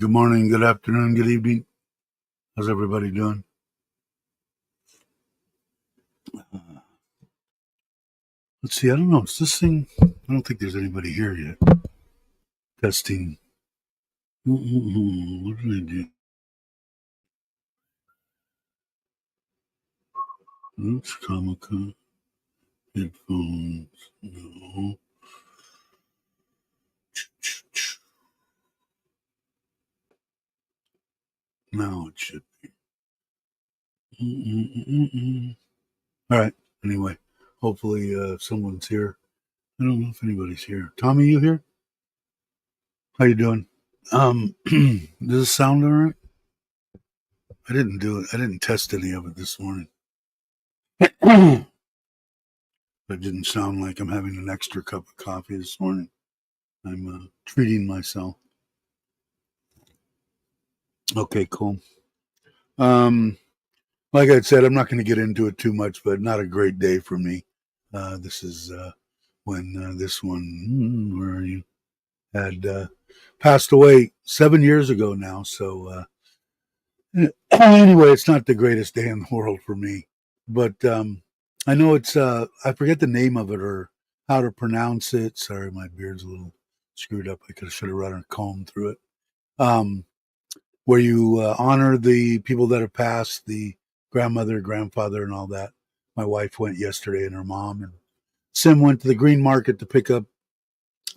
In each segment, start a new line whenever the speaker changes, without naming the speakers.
Good morning, good afternoon, good evening. How's everybody doing? Let's see, I don't know. Is this thing? I don't think there's anybody here yet. Testing. What did I do? Oops, Comic-Con. Headphones. No. Now it should be. All right. Anyway, hopefully someone's here. I don't know if anybody's here. Tommy, you here? How you doing? Does this sound all right? I didn't do it. I didn't test any of it this morning. It didn't sound like I'm having an extra cup of coffee this morning. I'm treating myself. Okay, cool. Like I said, I'm not going to get into it too much, but not a great day for me. This is when this one, where are you, had passed away 7 years ago now. So anyway, it's not the greatest day in the world for me. But I know it's, I forget the name of it or how to pronounce it. Sorry, my beard's a little screwed up. I should have run a comb through it. Where you honor the people that have passed, the grandmother, grandfather, and all that. My wife went yesterday, and her mom, and Sim went to the green market to pick up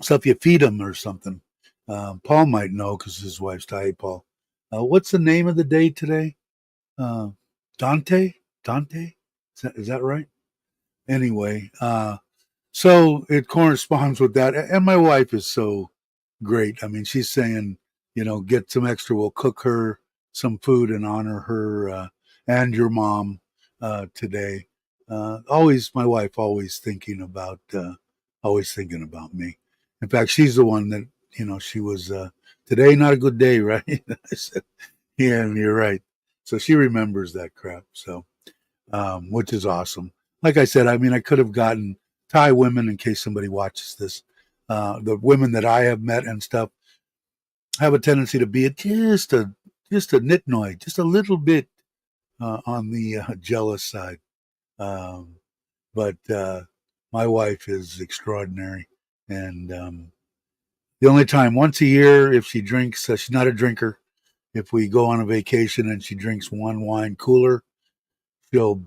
stuff you feed them or something. Paul might know because his wife's died. Paul, what's the name of the day today? Dante? Is that right? Anyway, so it corresponds with that. And my wife is so great. I mean, she's saying, get some extra. We'll cook her some food and honor her and your mom today. Always, my wife always thinking about me. In fact, she's the one that she was today not a good day, right? I said, yeah, and you're right. So she remembers that crap. So, which is awesome. Like I said, I mean, I could have gotten Thai women in case somebody watches this. The women that I have met and stuff have a tendency to be just a nitnoy, just a little bit on the jealous side. But my wife is extraordinary, and the only time once a year, if she drinks, she's not a drinker. If we go on a vacation and she drinks one wine cooler, she'll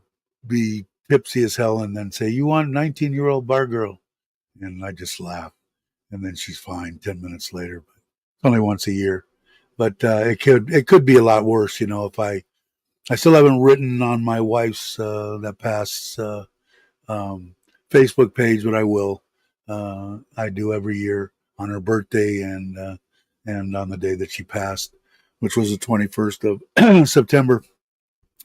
be tipsy as hell and then say, "You want 19-year-old bar girl?" And I just laugh, and then she's fine 10 minutes later. But it's only once a year. But it could be a lot worse, if I still haven't written on my wife's that past Facebook page, but I will. I do every year on her birthday and on the day that she passed, which was the 21st of September.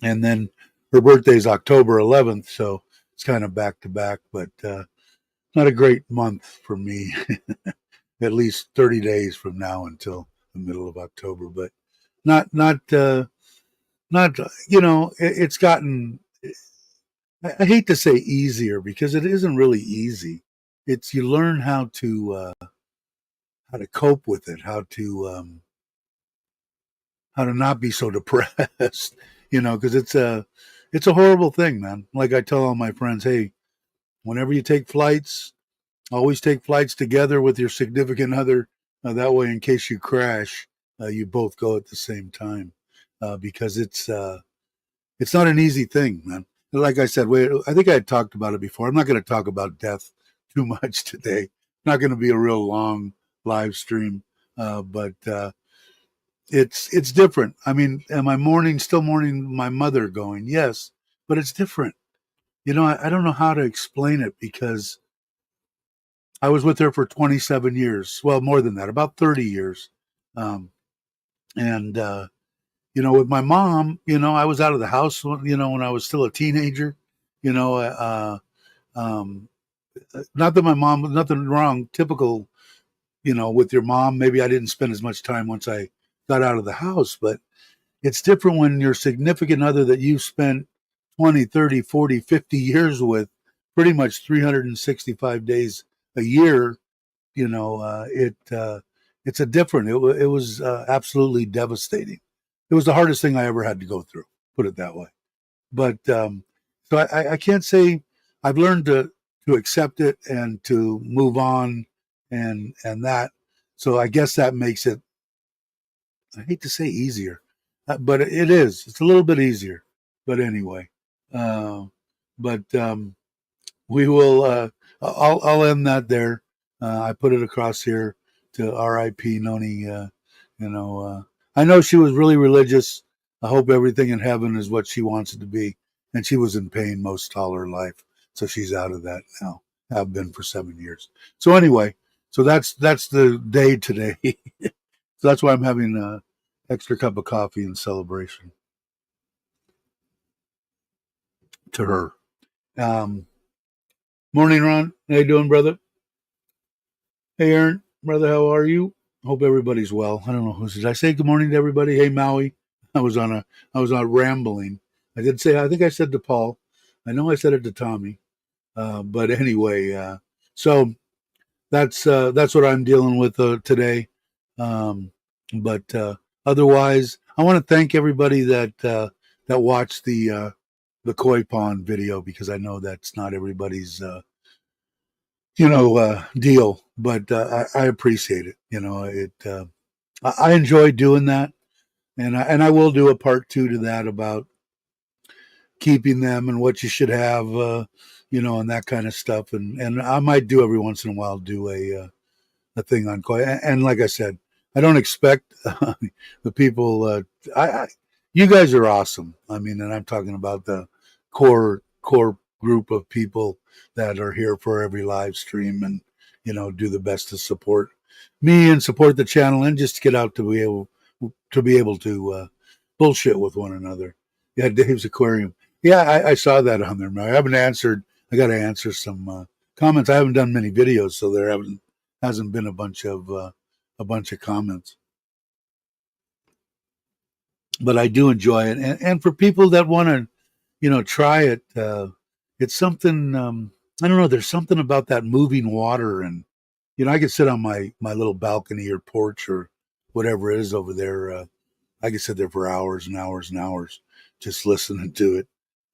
And then her birthday is October 11th, so it's kind of back to back, but not a great month for me. At least 30 days from now until the middle of October, but not it's gotten, I hate to say easier because it isn't really easy. It's you learn how to cope with it, how to not be so depressed, because it's a horrible thing, man. Like I tell all my friends, hey, whenever you take flights, always take flights together with your significant other. That way, in case you crash, you both go at the same time, because it's not an easy thing, man. Like I said, I think I had talked about it before. I'm not going to talk about death too much today. Not going to be a real long live stream, but it's different. I mean, am I still mourning my mother going? Yes, but it's different. I don't know how to explain it because I was with her for 27 years. Well, more than that, about 30 years. And with my mom, I was out of the house, when I was still a teenager, not that my mom, nothing wrong, typical, with your mom. Maybe I didn't spend as much time once I got out of the house, but it's different when your significant other that you spent 20, 30, 40, 50 years with, pretty much 365 days a year, it's a different. It was absolutely devastating. It was the hardest thing I ever had to go through. Put it that way. But so I can't say I've learned to accept it and to move on and that. So I guess that makes it. I hate to say easier, but it is. It's a little bit easier. But anyway, uh, but we will. I'll end that there. I put it across here to RIP Noni. You know, I know she was really religious. I hope everything in heaven is what she wants it to be. And she was in pain most all her life, so she's out of that now. Have been for 7 years. So anyway, so that's the day today. So that's why I'm having an extra cup of coffee in celebration to her. Um, Morning, Ron. How you doing, brother? Hey, Aaron, brother, how are you? Hope everybody's well. I don't know did I say good morning to everybody? Hey, Maui. I was on rambling. I did say I think I said to Paul. I know I said it to Tommy. But anyway, so that's what I'm dealing with today. Um, but otherwise, I want to thank everybody that watched the koi pond video because I know that's not everybody's deal, but I appreciate it. I enjoy doing that, and I will do a part two to that about keeping them and what you should have, and that kind of stuff. And I might do every once in a while do a thing on koi. And like I said, I don't expect the people. You guys are awesome. I mean, and I'm talking about the core group of people that are here for every live stream and do the best to support me and support the channel and just get out to be able to bullshit with one another. Yeah, Dave's Aquarium. Yeah, I saw that on there. I haven't answered. I got to answer some comments. I haven't done many videos, so there hasn't been a bunch of comments. But I do enjoy it, and for people that want to, try it, it's something. I don't know. There's something about that moving water, and I could sit on my little balcony or porch or whatever it is over there. I could sit there for hours and hours and hours just listening to it.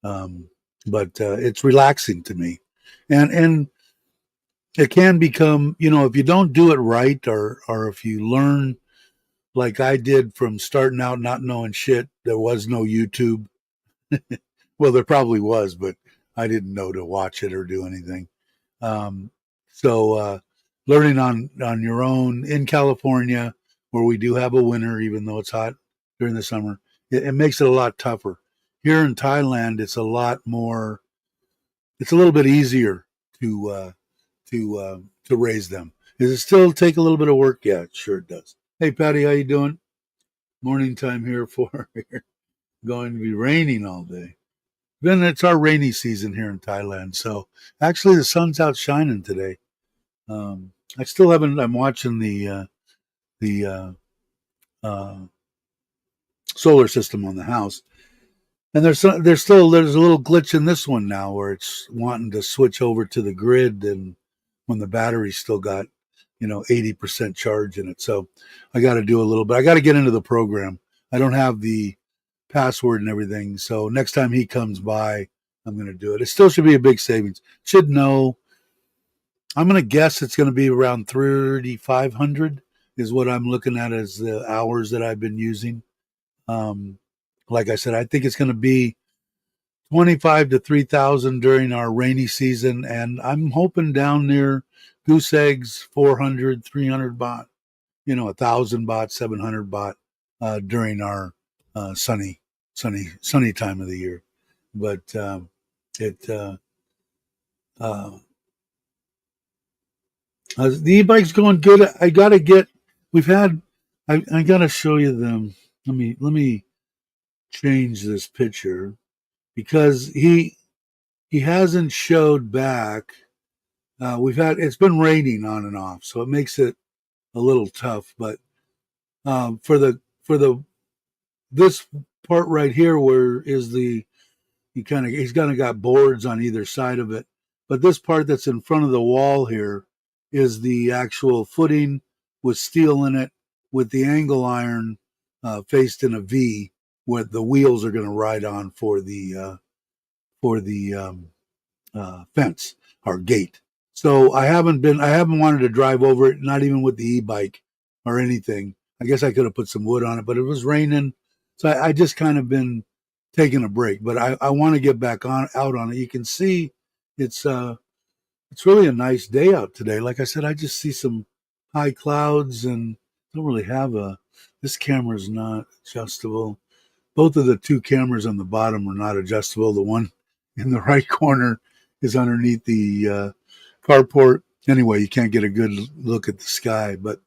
Um, but it's relaxing to me, and it can become, if you don't do it right, or if you learn like I did from starting out not knowing shit. There was no YouTube. Well, there probably was, but I didn't know to watch it or do anything. Um, so learning on your own in California, where we do have a winter, even though it's hot during the summer, it makes it a lot tougher. Here in Thailand, it's a lot more. It's a little bit easier to to raise them. Does it still take a little bit of work? Yeah, it sure does. Hey, Patty, how you doing? Morning time here for going to be raining all day. Then it's our rainy season here in Thailand. So actually, the sun's out shining today. I still haven't. I'm watching the uh, solar system on the house, and there's a little glitch in this one now where it's wanting to switch over to the grid, and when the battery's still got 80% charge in it. So I got to do a little bit. I got to get into the program. I don't have the password and everything. So next time he comes by, I'm going to do it. It still should be a big savings. Should know. I'm going to guess it's going to be around 3,500 is what I'm looking at as the hours that I've been using. Um, like I said, I think it's going to be 25 to 3,000 during our rainy season, and I'm hoping down near goose eggs 400, 300 baht, 1,000 baht, 700 baht during our sunny time of the year. But it uh, the e-bike's going good. I gotta get. We've had. I gotta show you them. Let me change this picture because he hasn't showed back. It's been raining on and off, so it makes it a little tough. But for the this part right here, where is he's kind of got boards on either side of it, but this part that's in front of the wall here is the actual footing with steel in it, with the angle iron faced in a V, where the wheels are going to ride on for the fence or gate. So I haven't wanted to drive over it, not even with the e-bike or anything. I guess I could have put some wood on it, but it was raining, so I just kind of been taking a break. But I want to get back out on it. You can see it's it's really a nice day out today. Like I said, I just see some high clouds and don't really have a. This camera is not adjustable. Both of the two cameras on the bottom are not adjustable. The one in the right corner is underneath the carport. Anyway, you can't get a good look at the sky, but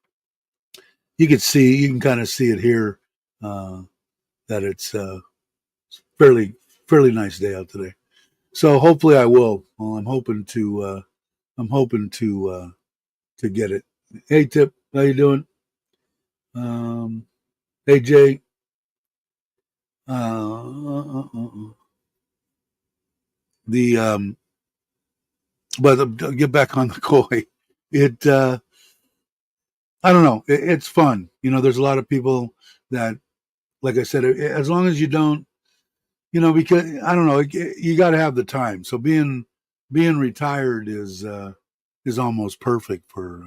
you can kind of see it here that it's fairly nice day out today. So hopefully I will. Well, I'm hoping to get it. Hey Tip, how you doing? Hey Jay. The but get back on the koi. It I don't know. It's fun. There's a lot of people that, like I said, as long as you don't, because I don't know, you got to have the time. So being retired is almost perfect for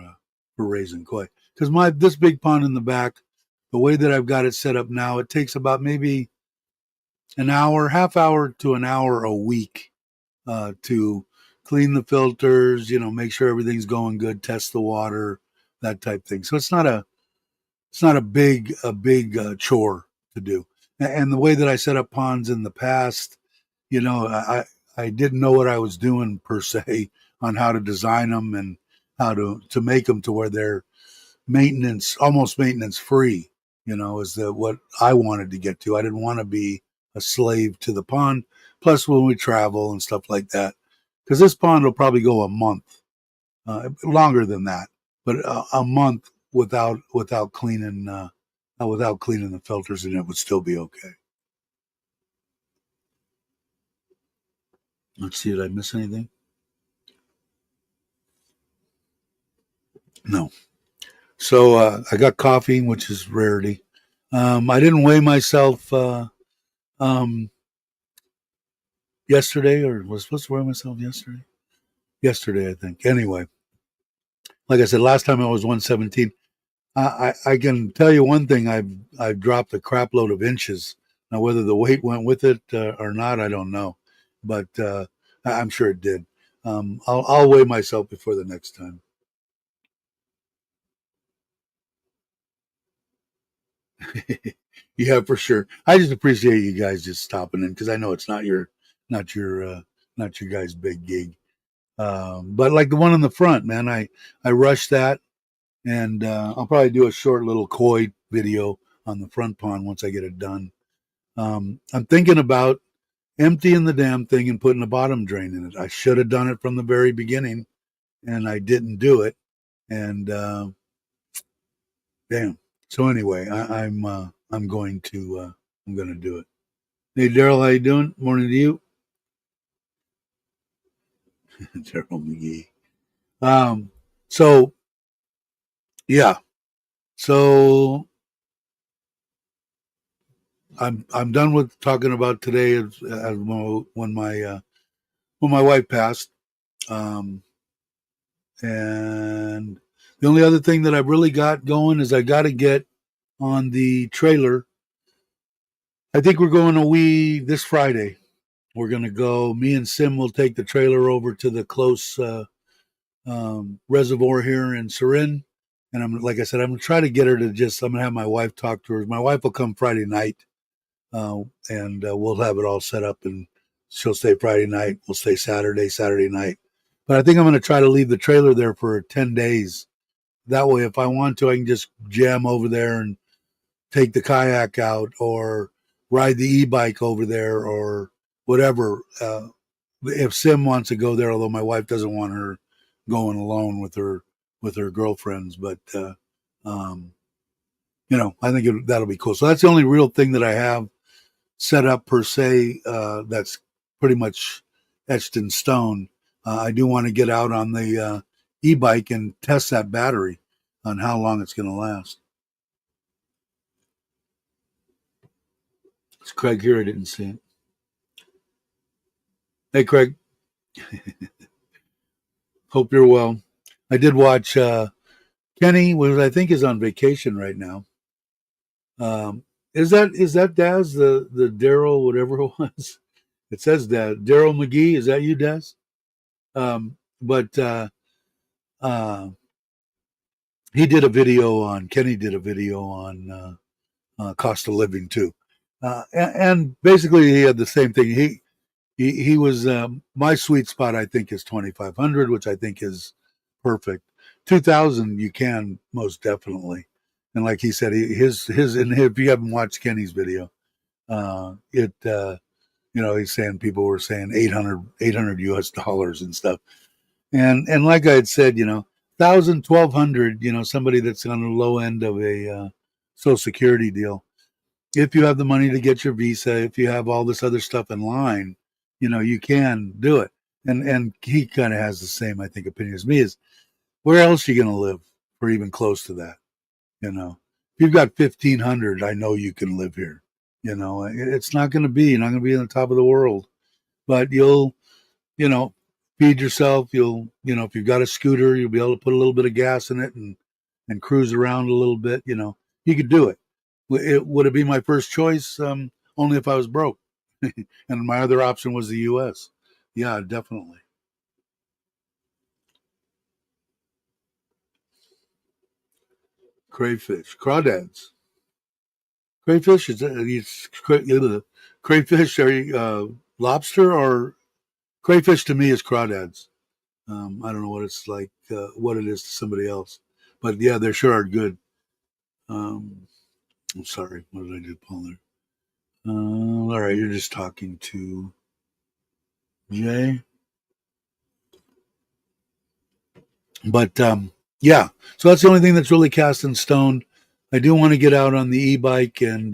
raising koi. Because this big pond in the back, the way that I've got it set up now, it takes about maybe an hour, half hour to an hour a week to clean the filters, make sure everything's going good, test the water, that type thing. So it's not a big chore to do. And the way that I set up ponds in the past, I didn't know what I was doing per se on how to design them and how to make them to where they're almost maintenance free. Is what I wanted to get to. I didn't want to be a slave to the pond. Plus, when we travel and stuff like that, because this pond will probably go a month, longer than that, but a month without cleaning the filters, and it would still be okay. Let's see, did I miss anything? No. So I got coffee, which is rarity. I didn't weigh myself um, yesterday, or was supposed to weigh myself yesterday. Yesterday, I think. Anyway, like I said, last time I was 117. I can tell you one thing. I've dropped a crap load of inches. Now, whether the weight went with it or not, I don't know, but I'm sure it did. I'll weigh myself before the next time. Yeah, for sure. I just appreciate you guys just stopping in because I know it's not your not your guys' big gig. But like the one in the front, man, I rushed that, and I'll probably do a short little koi video on the front pond once I get it done. I'm thinking about emptying the damn thing and putting a bottom drain in it. I should have done it from the very beginning, and I didn't do it. And damn. So anyway, I'm going to do it. Hey Daryl, how you doing? Morning to you, Daryl McGee. So yeah, so I'm done with talking about today as when my wife passed. Um, and the only other thing that I've really got going is I got to get on the trailer. I think we're going this Friday. We're going to go. Me and Sim will take the trailer over to the close reservoir here in Surin. And like I said, I'm going to try to get her to I'm going to have my wife talk to her. My wife will come Friday night, and we'll have it all set up. And she'll stay Friday night. We'll stay Saturday night. But I think I'm going to try to leave the trailer there for 10 days. That way, if I want to, I can just jam over there and take the kayak out or ride the e-bike over there or whatever. If Sim wants to go there, although my wife doesn't want her going alone with her girlfriends, but um, I think that'll be cool. So that's the only real thing that I have set up per se. That's pretty much etched in stone. I do want to get out on the e-bike and test that battery. on how long it's going to last. It's Craig here. I didn't see it. Hey, Craig. Hope you're well. I did watch Kenny, was I think is on vacation right now. Is that Daz, the Daryl whatever it was? It says Daz Daryl McGee. Is that you, Daz? But uh, he did a video on Kenny did a video on cost of living too, and basically he had the same thing. He was my sweet spot. I think is 2,500, which I think is perfect. 2,000 you can most definitely, and like he said, his and if you haven't watched Kenny's video, it he's saying people were saying 800 US dollars and stuff, and like I had said, 1,000, 1,200, somebody that's on the low end of a Social Security deal. If you have the money to get your visa, if you have all this other stuff in line, you can do it. And he kind of has the same, I think, opinion as me. Is where else are you going to live for even close to that? If you've got 1,500, I know you can live here. It's not going to be. You're not going to be on the top of the world, but you'll you know, feed yourself. If you've got a scooter, you'll be able to put a little bit of gas in it and cruise around a little bit. You could do it. Would it be my first choice? Only if I was broke. And my other option was the U.S. Yeah, definitely. Crayfish, crawdads. Crayfish crayfish. Are you lobster or crayfish? To me, is crawdads. I don't know what it's like, what it is to somebody else, but yeah, they sure are good. Um, I'm sorry, what did I do, Paul? There. All right, you're just talking to Jay, but yeah. So that's the only thing that's really cast in stone. I do want to get out on the e-bike and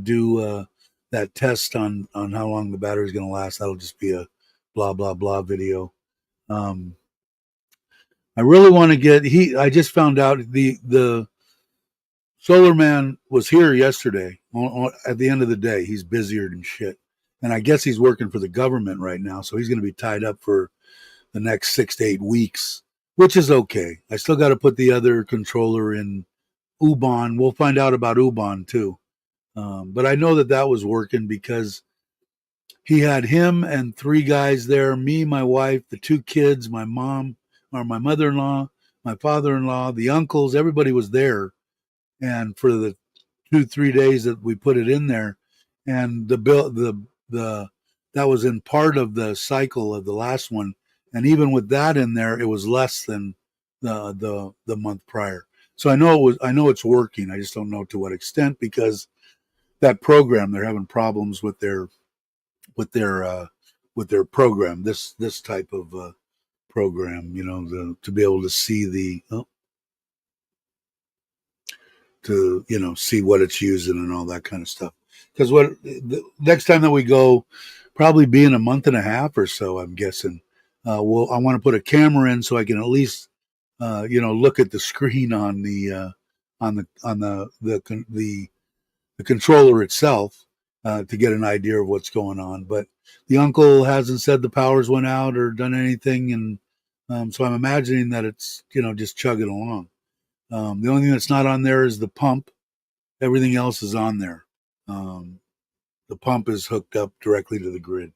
do that test on how long the battery is going to last. That'll just be a blah blah blah video. Um, I really want to get he. I just found out the Solar Man was here yesterday. At the end of the day, he's busier than shit, and I guess he's working for the government right now, so he's going to be tied up for the next 6 to 8 weeks, which is okay. I still got to put the other controller in Ubon. We'll find out about Ubon too, but I know that was working because he had him and three guys there: me, my wife, the two kids, my mom, or my mother-in-law, my father-in-law, the uncles. Everybody was there, and for the 2 3 days that we put it in there, and the bill the that was in part of the cycle of the last one, and even with that in there, it was less than the month prior. So I know it's working. I just don't know to what extent, because that program, they're having problems with their uh, with their program. This type of program, to be able to see to see what it's using and all that kind of stuff. Because what the next time that we go, probably be in a month and a half or so, I'm guessing. Well, I want to put a camera in so I can at least look at the screen on the controller itself, to get an idea of what's going on. But the uncle hasn't said the powers went out or done anything, and so I'm imagining that it's just chugging along. The only thing that's not on there is the pump. Everything else is on there. Um, the pump is hooked up directly to the grid.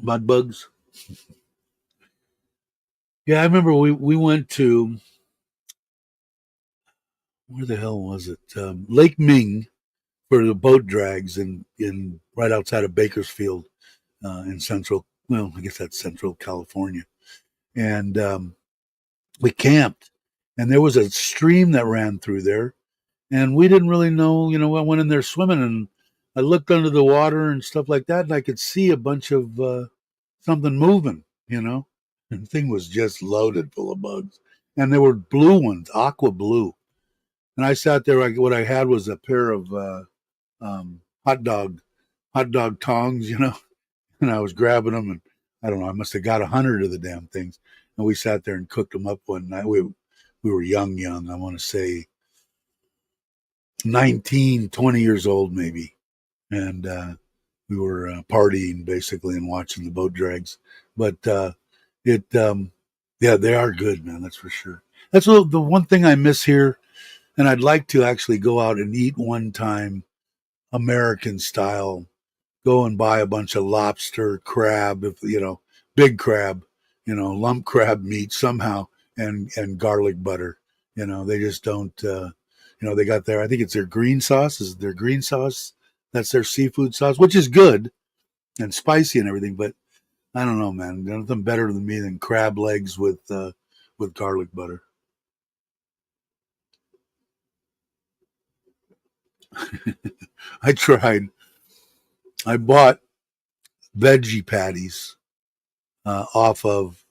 Mud bugs. Yeah, I remember we went to, where the hell was it? Lake Ming, for the boat drags in right outside of Bakersfield, in central. Well, I guess that's Central California, and we camped, and there was a stream that ran through there, and we didn't really know. I went in there swimming, and I looked under the water and stuff like that, and I could see a bunch of something moving. And the thing was just loaded full of bugs, and there were blue ones, aqua blue. And I sat there. What I had was a pair of um, hot dog hot dog tongs, and I was grabbing them, and I don't know, I must have got 100 of the damn things, and we sat there and cooked them up one night. We were young. I want to say 19, 20 years old maybe, and we were partying basically and watching the boat drags. But it, yeah, they are good, man. That's for sure. That's the one thing I miss here, and I'd like to actually go out and eat one time, American style. Go and buy a bunch of lobster, crab, if big crab, lump crab meat somehow, and garlic butter. They just don't. They got their. I think it's their green sauce. Is their green sauce? That's their seafood sauce, which is good and spicy and everything. But I don't know, man. There's nothing better than me than crab legs with garlic butter. I tried. I bought veggie patties off of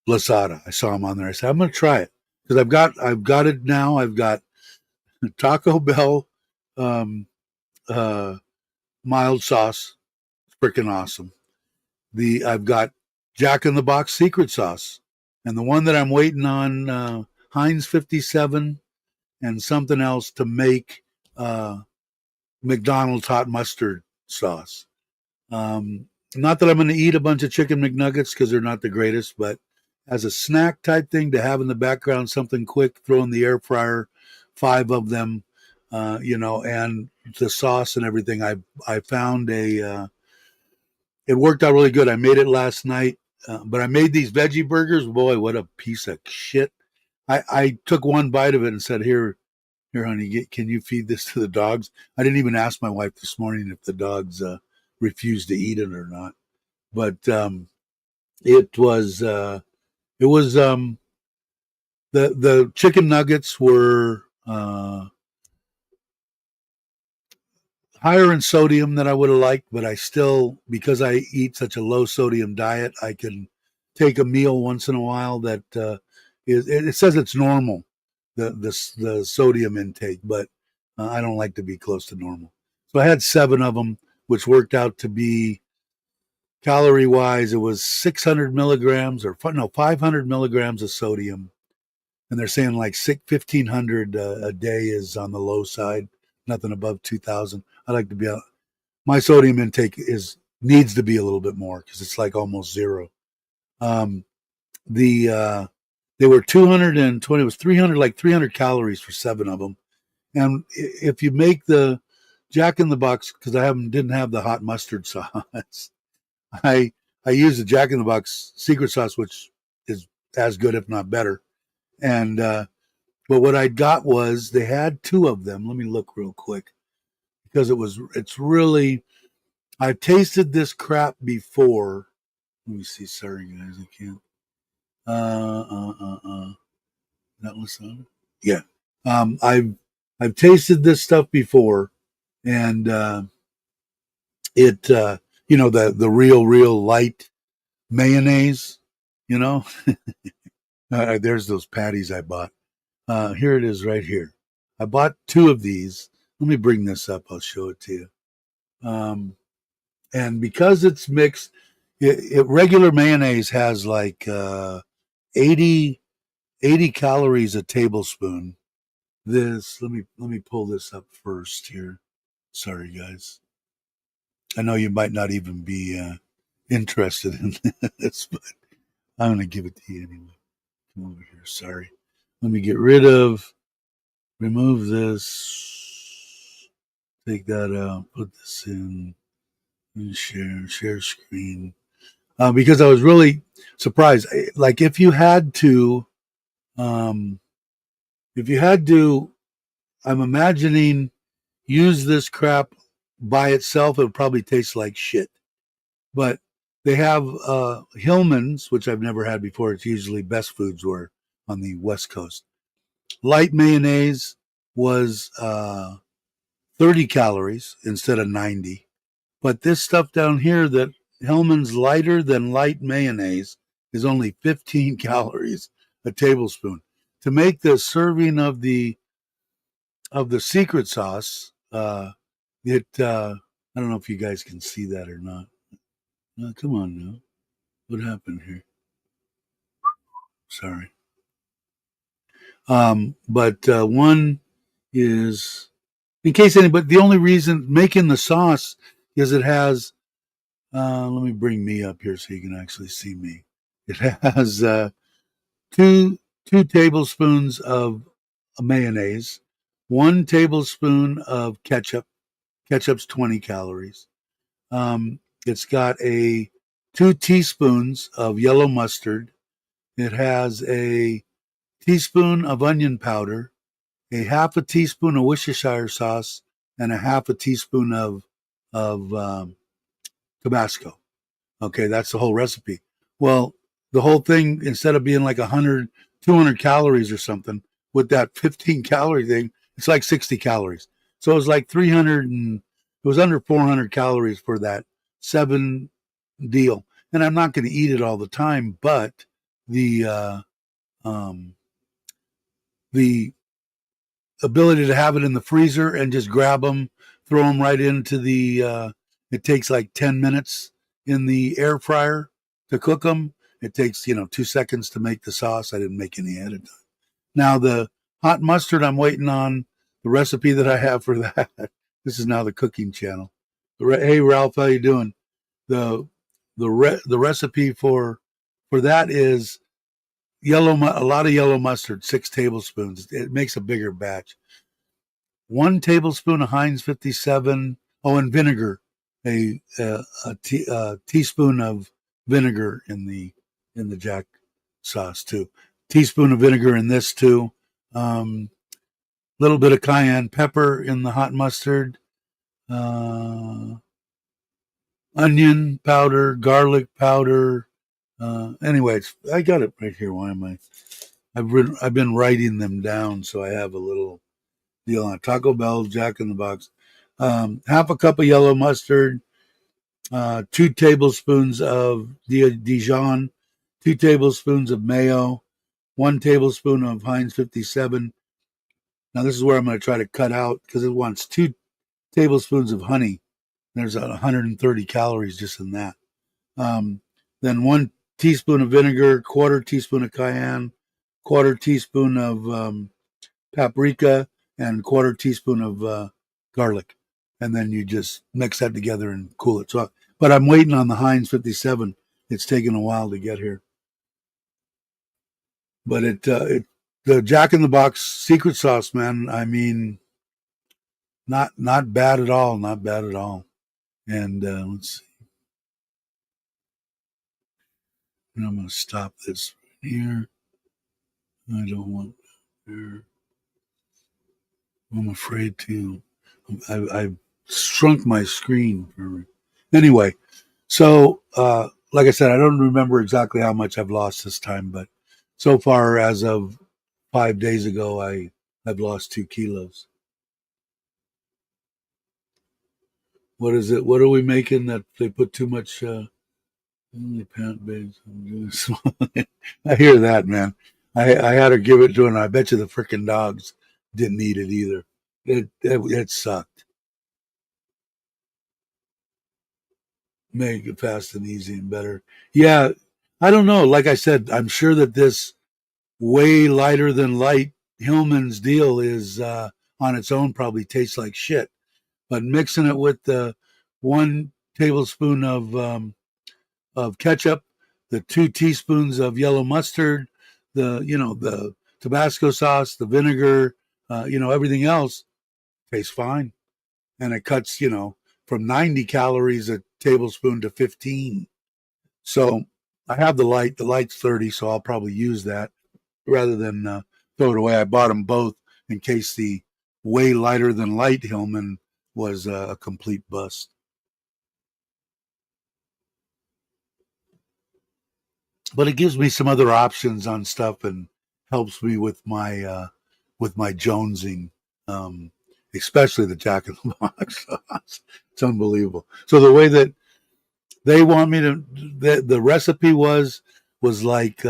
Lazada. I saw them on there. I said, I'm going to try it because I've got it now. I've got Taco Bell um, uh, mild sauce. It's freaking awesome. I've got Jack in the Box secret sauce, and the one that I'm waiting on Heinz 57 and something else to make McDonald's hot mustard sauce. Um, Not that I'm going to eat a bunch of chicken McNuggets because they're not the greatest, but as a snack type thing to have in the background, something quick, throw in the air fryer, 5 of them, and the sauce and everything. I found it worked out really good. I made it last night, but I made these veggie burgers. Boy, what a piece of shit! I took one bite of it and said, "Here, honey, can you feed this to the dogs?" I didn't even ask my wife this morning if the dogs refused to eat it or not. But it was it was the chicken nuggets were higher in sodium than I would have liked, but I still, because I eat such a low sodium diet, I can take a meal once in a while that it says it's normal, the sodium intake, but I don't like to be close to normal. So I had 7 of them, which worked out to be calorie wise, it was 600 milligrams or no 500 milligrams of sodium, and they're saying like 1,500 a day is on the low side, nothing above 2,000. I like to be my sodium intake is needs to be a little bit more because it's like almost zero. Um, they were 220. It was 300, like 300 calories for 7 of them. And if you make the Jack in the Box, because didn't have the hot mustard sauce, I I use the Jack in the Box secret sauce, which is as good if not better. And but what I got was they had 2 of them. Let me look real quick because it's really I've tasted this crap before. Let me see. Sorry guys, I can't. That was yeah. I've tasted this stuff before, and it the real light mayonnaise. You know, there's those patties I bought. Here it is right here. I bought 2 of these. Let me bring this up. I'll show it to you. Um, and because it's mixed, regular mayonnaise has like 80, 80 calories a tablespoon. Let me pull this up first here. Sorry, guys. I know you might not even be interested in this, but I'm going to give it to you anyway. Come over here. Sorry. Let me remove this, take that out, put this in, and share screen. Because I was really surprised. Like um, if you had to, I'm imagining use this crap by itself, it would probably taste like shit. But they have Hillman's, which I've never had before. It's usually Best Foods were on the West Coast. Light mayonnaise was 30 calories instead of 90. But this stuff down here that Hellman's lighter than light mayonnaise is only 15 calories a tablespoon. To make the serving of the secret sauce, I don't know if you guys can see that or not. Come on now. What happened here? Sorry. But one is, in case anybody, the only reason making the sauce is it has, let me bring me up here so you can actually see me. It has two two tablespoons of mayonnaise, 1 tablespoon of ketchup. Ketchup's 20 calories. It's got 2 teaspoons of yellow mustard. It has a teaspoon of onion powder, a half a teaspoon of Worcestershire sauce, and a half a teaspoon of Tabasco. Okay, that's the whole recipe. Well, the whole thing, instead of being like 100, 200 calories or something, with that 15-calorie thing, it's like 60 calories. So it was like 300 and it was under 400 calories for that 7 deal. And I'm not going to eat it all the time, but the um, the ability to have it in the freezer and just grab them, throw them right into it takes like 10 minutes in the air fryer to cook them. It takes, 2 seconds to make the sauce. I didn't make any ahead of time. Now, the hot mustard, I'm waiting on the recipe that I have for that. This is now the cooking channel. Hey, Ralph, how you doing? The the recipe for that is a lot of yellow mustard, 6 tablespoons. It makes a bigger batch. 1 tablespoon of Heinz 57. Oh, and vinegar. A teaspoon of vinegar in the Jack sauce too. Teaspoon of vinegar in this too. Little bit of cayenne pepper in the hot mustard. Onion powder, garlic powder. Anyways, I got it right here. Why am I? I've been writing them down, so I have a little deal on Taco Bell, Jack in the Box. Half a cup of yellow mustard, 2 tablespoons of Dijon, 2 tablespoons of mayo, 1 tablespoon of Heinz 57. Now this is where I'm going to try to cut out because it wants 2 tablespoons of honey. There's 130 calories just in that. Then 1 teaspoon of vinegar, quarter teaspoon of cayenne, quarter teaspoon of paprika, and quarter teaspoon of garlic. And then you just mix that together and cool it. But I'm waiting on the Heinz 57. It's taken a while to get here. But the Jack in the Box secret sauce, man. I mean, not bad at all. Not bad at all. And let's see. And I'm going to stop this right here. I don't want there. I'm afraid to. I've shrunk my screen. Anyway, so like I said, I don't remember exactly how much I've lost this time, but so far, as of 5 days ago, I've lost 2 kilos. What is it? What are we making that they put too much? Only pant babes. I hear that, man. I had to give it to her, and I bet you the freaking dogs didn't eat it either. It sucked. Make it fast and easy and better. Yeah, I don't know. Like I said, I'm sure that this way lighter than light Hillman's deal is on its own probably tastes like shit. But mixing it with the 1 tablespoon of ketchup, the 2 teaspoons of yellow mustard, the Tabasco sauce, the vinegar, everything else tastes fine, and it cuts from 90 calories a tablespoon to 15. So I have the light. The light's 30, so I'll probably use that rather than throw it away. I bought them both in case the way lighter than light Hillman was a complete bust. But it gives me some other options on stuff and helps me with my jonesing, um, especially the Jack in the Box sauce. It's unbelievable. So the way that they want me to, the recipe was like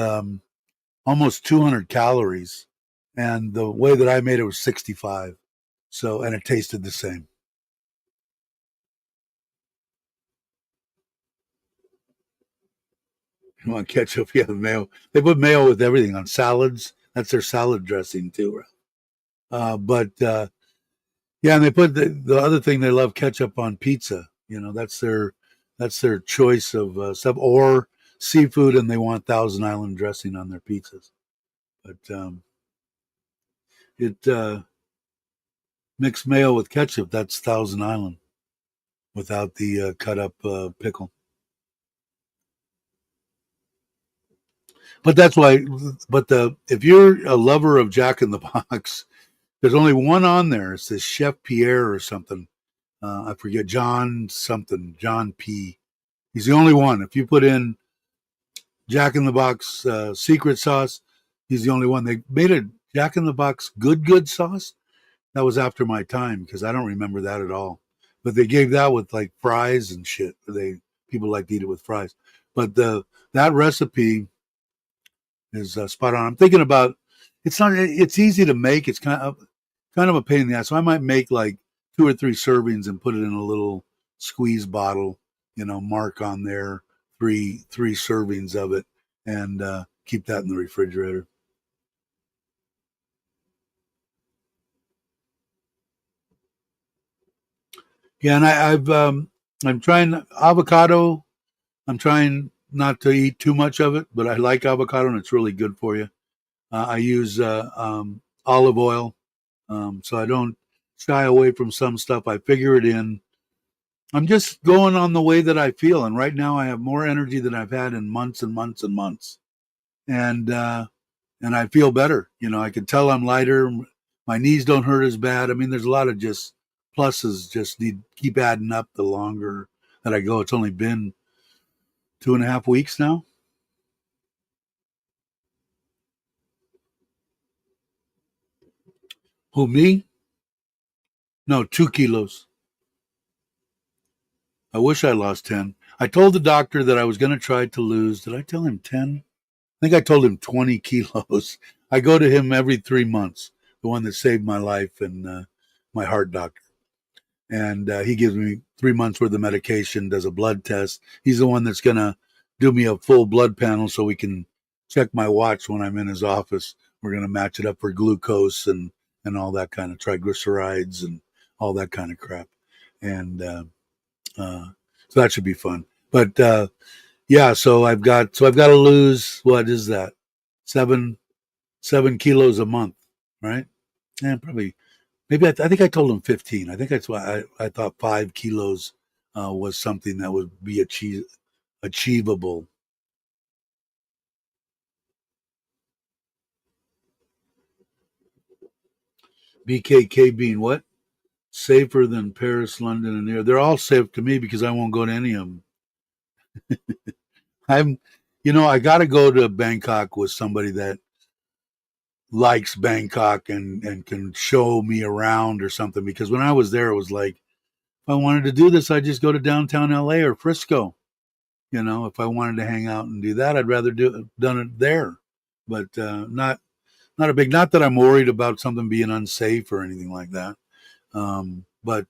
almost 200 calories, and the way that I made it was 65. So, and it tasted the same. You want ketchup? Yeah, mayo. They put mayo with everything on salads. That's their salad dressing too. But yeah, and they put the other thing they love ketchup on pizza. You know, that's their choice of stuff or seafood, and they want Thousand Island dressing on their pizzas. But it mixed mayo with ketchup. That's Thousand Island without the cut up pickle. But that's why. But the if you're a lover of Jack in the Box, there's only one on there. It's this Chef Pierre or something. I forget John something. John P. He's the only one. If you put in Jack in the Box secret sauce, he's the only one. They made a Jack in the Box good sauce. That was after my time because I don't remember that at all. But they gave that with like fries and shit. People like to eat it with fries. But that recipe is spot on. I'm thinking about it's not. It's easy to make. It's kind of a pain in the ass. So I might make like 2 or 3 servings and put it in a little squeeze bottle. Mark on there three servings of it, and keep that in the refrigerator. Yeah, and I'm trying avocado. I'm trying not to eat too much of it, but I like avocado and it's really good for you. I use olive oil, so I don't shy away from some stuff. I figure it in. I'm just going on the way that I feel, and right now I have more energy than I've had in months and months and months, and I feel better. I can tell I'm lighter. My knees don't hurt as bad. I mean, there's a lot of just pluses. Just need keep adding up the longer that I go. It's only been 2.5 weeks now. Who me? No, 2 kilos. I wish I lost 10. I told the doctor that I was going to try to lose. Did I tell him 10? I think I told him 20 kilos. I go to him every 3 months, the one that saved my life and my heart doctor. And he gives me 3 months worth of medication, does a blood test. He's the one that's going to do me a full blood panel so we can check my watch when I'm in his office. We're going to match it up for glucose and all that kind of triglycerides and all that kind of crap. And uh, so that should be fun. But yeah, so I've got to lose, what is that? 7 kilos a month, right? Yeah, probably. Maybe I think I told him 15. I think that's why I thought 5 kilos was something that would be achievable. BKK being what? Safer than Paris, London, and there. They're all safe to me because I won't go to any of them. I'm, I got to go to Bangkok with somebody that likes Bangkok and can show me around or something. Because when I was there, it was like if I wanted to do this, I'd just go to downtown LA or Frisco. If I wanted to hang out and do that, I'd rather done it there. But not a big. Not that I'm worried about something being unsafe or anything like that. But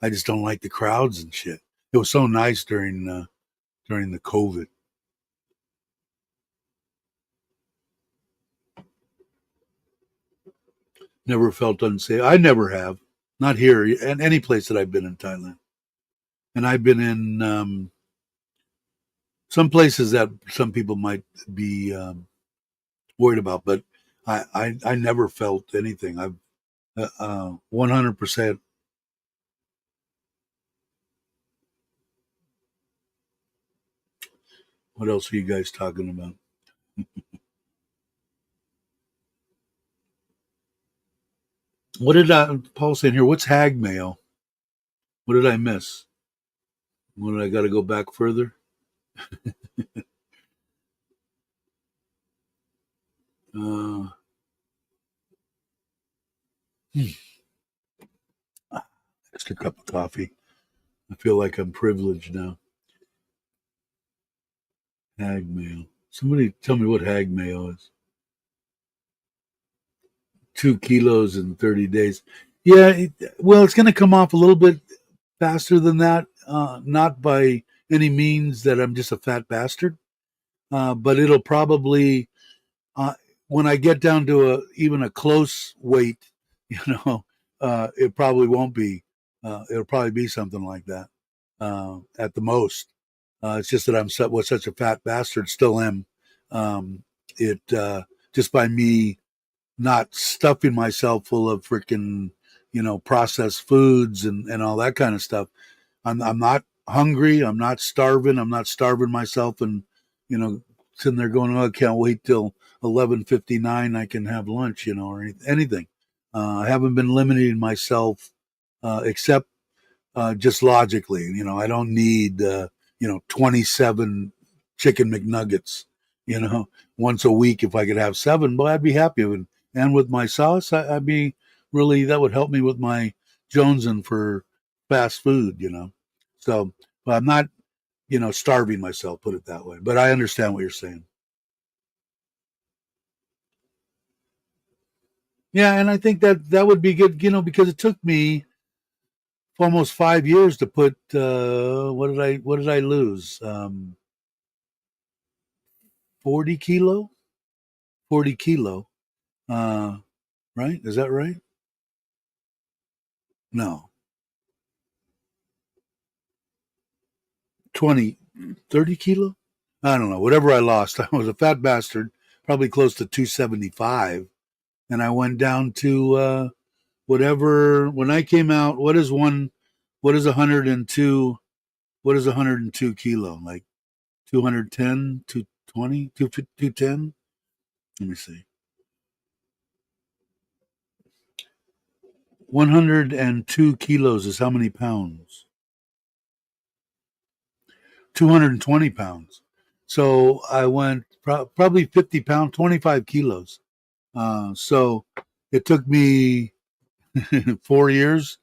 I just don't like the crowds and shit. It was so nice during the COVID. Never felt unsafe. I never have. Not here, and any place that I've been in Thailand. And I've been in some places that some people might be worried about, but I never felt anything. I've 100%. What else are you guys talking about? What did Paul say in here? What's hag mail? What did I miss? What did I got to go back further? Uh, hmm, extra cup of coffee. I feel like I'm privileged now. Hag mail. Somebody tell me what hag mail is. 2 kilos in 30 days. Yeah, well, it's going to come off a little bit faster than that. Not by any means that I'm just a fat bastard, but it'll probably uh, when I get down to even a close weight, you know, it probably won't be. It'll probably be something like that at the most. It's just that was such a fat bastard, still am. It just by me not stuffing myself full of freaking, processed foods and all that kind of stuff. I'm not hungry. I'm not starving. I'm not starving myself and, sitting there going, oh, I can't wait till 11:59. I can have lunch, or anything. I haven't been limiting myself, except just logically. I don't need 27 chicken McNuggets. Once a week. If I could have seven, boy, I'd be happy. And with my sauce, I'd be really, that would help me with my jonesing for fast food. So, but I'm not starving myself. Put it that way. But I understand what you're saying. Yeah, and I think that would be good. Because it took me almost 5 years to put what did I lose? 40 kilo. 40 kilo. Uh, right? Is that right? No, 20, 30 kilo. I don't know. Whatever I lost, I was a fat bastard, probably close to 275, and I went down to whatever. When I came out, what is one? What is 102? What is 102 kilo? Like 210, 220, 210? Let me see. 102 kilos is how many pounds? 220 pounds. So I went probably 50 pounds, 25 kilos. So it took me 4 years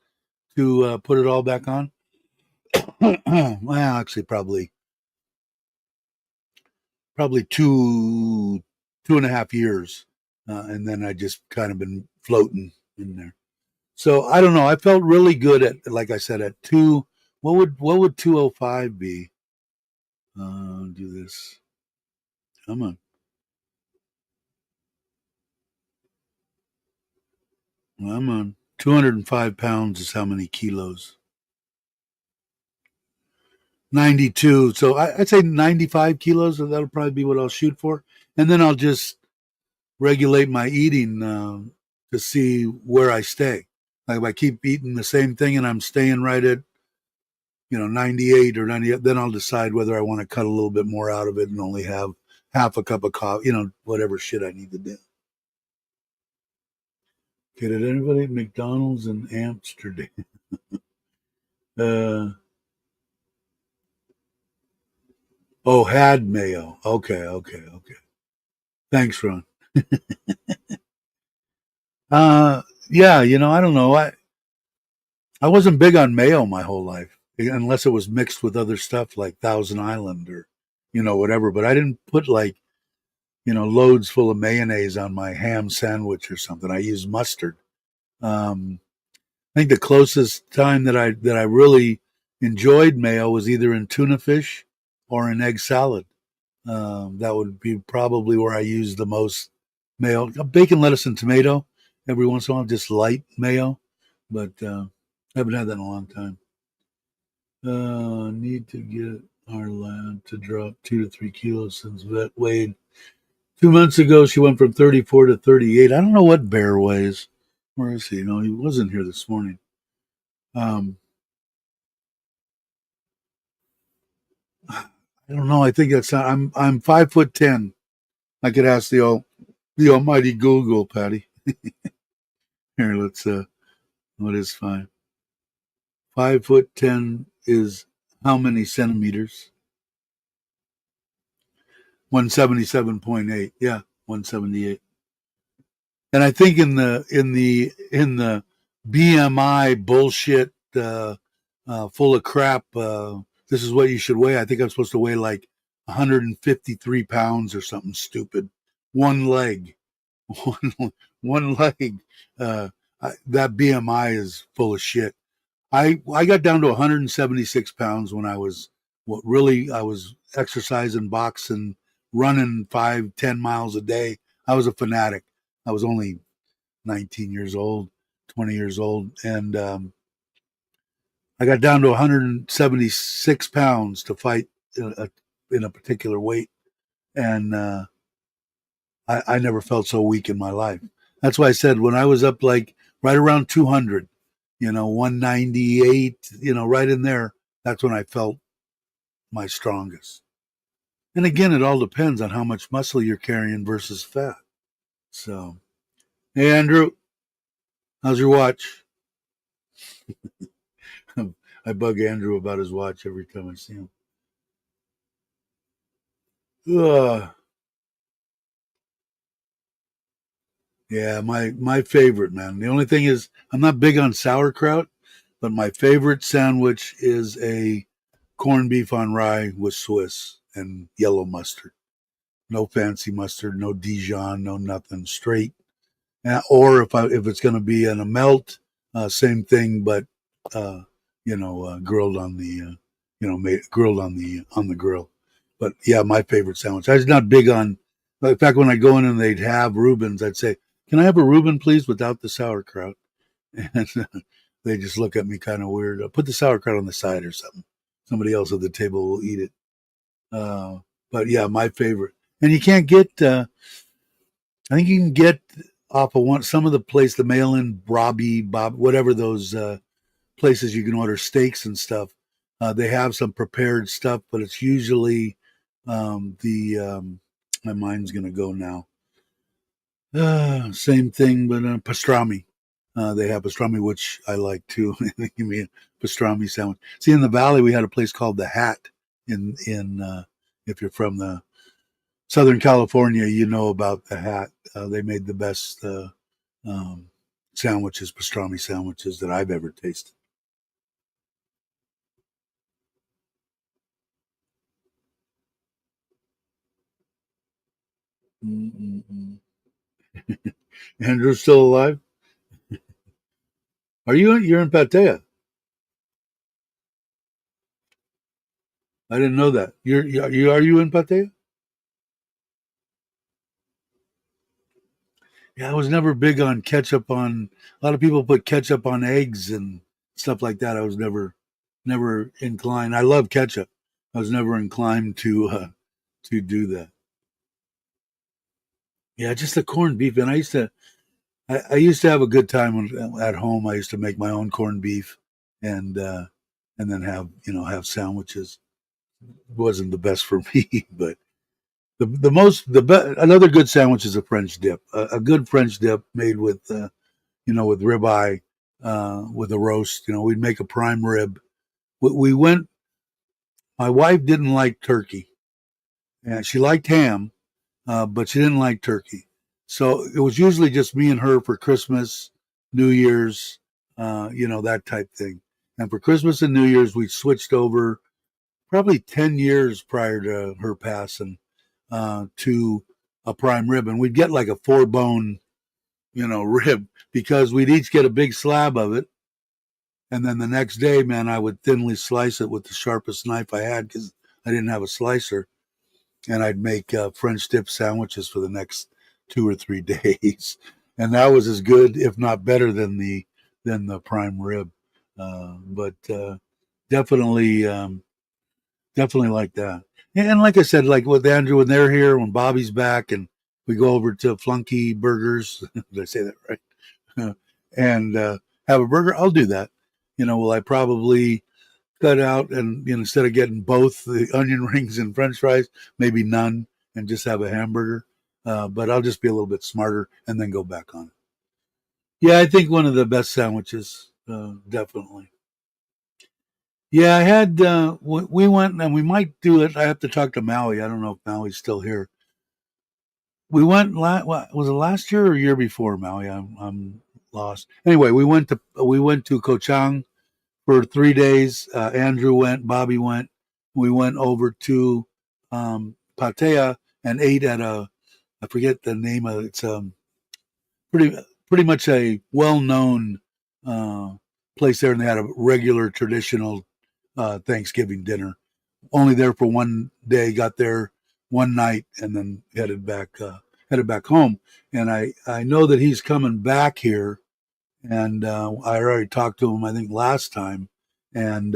to put it all back on. Well, actually, probably two and a half years, and then I just kind of been floating in there. So I don't know. I felt really good like I said, at two. What would 205 be? Do this. Come on. I'm on. 205 pounds is how many kilos? 92. So I'd say 95 kilos. So that'll probably be what I'll shoot for. And then I'll just regulate my eating to see where I stay. Like if I keep eating the same thing and I'm staying right at 98 or 98, then I'll decide whether I want to cut a little bit more out of it and only have half a cup of coffee, whatever shit I need to do. Okay, did anybody at McDonald's in Amsterdam? Uh, oh, had mayo. Okay, okay, okay. Thanks, Ron. Yeah, I don't know. I wasn't big on mayo my whole life, unless it was mixed with other stuff like Thousand Island or, whatever. But I didn't put like, loads full of mayonnaise on my ham sandwich or something. I used mustard. Um, I think the closest time that I really enjoyed mayo was either in tuna fish or in egg salad. That would be probably where I used the most mayo. Bacon, lettuce, and tomato every once in a while, just light mayo, but I haven't had that in a long time. Need to get our lab to drop 2 to 3 kilos since vet weighed 2 months ago. She went from 34 to 38. I don't know what Bear weighs. Where is he? No, he wasn't here this morning. Um, I don't know. I think that's not. I'm 5'10". I could ask the almighty Google, Patty. Here, let's. What is 5 foot 10 is how many centimeters? 177.8. Yeah, 178. And I think in the BMI bullshit, full of crap. This is what you should weigh. I think I'm supposed to weigh like 153 pounds or something stupid. One leg, one leg. That BMI is full of shit. I got down to 176 pounds when I was I was exercising, boxing, running 5-10 miles a day. I was a fanatic. I was only 19 years old, 20 years old, and I got down to 176 pounds to fight in a particular weight, and I never felt so weak in my life. That's why I said when I was up like right around 200, 198, right in there, that's when I felt my strongest. And again, it all depends on how much muscle you're carrying versus fat. So, hey, Andrew, how's your watch? I bug Andrew about his watch every time I see him. Ugh. Yeah, my favorite, man. The only thing is, I'm not big on sauerkraut, but my favorite sandwich is a corned beef on rye with Swiss and yellow mustard. No fancy mustard, no Dijon, no nothing. Straight. Or if it's going to be in a melt, same thing, but grilled on the grilled on the grill. But yeah, my favorite sandwich. I was not big on. In fact, when I go in and they'd have Reubens, I'd say, "Can I have a Reuben, please, without the sauerkraut?" And they just look at me kind of weird. Put the sauerkraut on the side or something. Somebody else at the table will eat it. But yeah, my favorite. And you can't get. I think you can get off of some of the place, the mail-in Bob, whatever those places you can order steaks and stuff. They have some prepared stuff, but it's usually my mind's going to go now. Same thing, but pastrami. They have pastrami, which I like too. Give me a pastrami sandwich. See, in the valley, we had a place called the Hat. If you're from the Southern California, you know about the Hat. They made the best sandwiches, pastrami sandwiches that I've ever tasted. Mm-mm-mm. Andrew's still alive? You're in Patea? I didn't know that. Are you in Patea? Yeah, I was never big on ketchup on. A lot of people put ketchup on eggs and stuff like that. I was never inclined. I love ketchup. I was never inclined to do that. Yeah, just the corned beef. And I used to have a good time at home. I used to make my own corned beef, and and then have sandwiches. It wasn't the best for me, but another good sandwich is a French dip. A good French dip made with with ribeye, with a roast. We'd make a prime rib. We went. My wife didn't like turkey, and she liked ham, but she didn't like turkey. So it was usually just me and her for Christmas, New Year's, that type thing. And for Christmas and New Year's, we switched over probably 10 years prior to her passing to a prime rib. And we'd get like a 4-bone, rib because we'd each get a big slab of it. And then the next day, man, I would thinly slice it with the sharpest knife I had because I didn't have a slicer, and I'd make French dip sandwiches for the next 2 or 3 days, and that was as good, if not better, than the prime rib. But definitely, definitely like that. And like I said, like with Andrew when they're here, when Bobby's back, and we go over to Flunky Burgers. Did I say that right? And have a burger. I'll do that. Will I probably cut out and instead of getting both the onion rings and French fries, maybe none, and just have a hamburger. But I'll just be a little bit smarter and then go back on it. Yeah, I think one of the best sandwiches, definitely. Yeah, I had. We went and we might do it. I have to talk to Maui. I don't know if Maui's still here. We went. Was it last year or year before, Maui? I'm lost. Anyway, we went to Kochang for 3 days. Andrew went, Bobby went. We went over to Patea and ate at I forget the name of it. It's pretty pretty much a well known uh, place there, and they had a regular traditional Thanksgiving dinner. Only there for one day. Got there one night and then headed back home. And I know that he's coming back here, and I already talked to him, I think, last time, and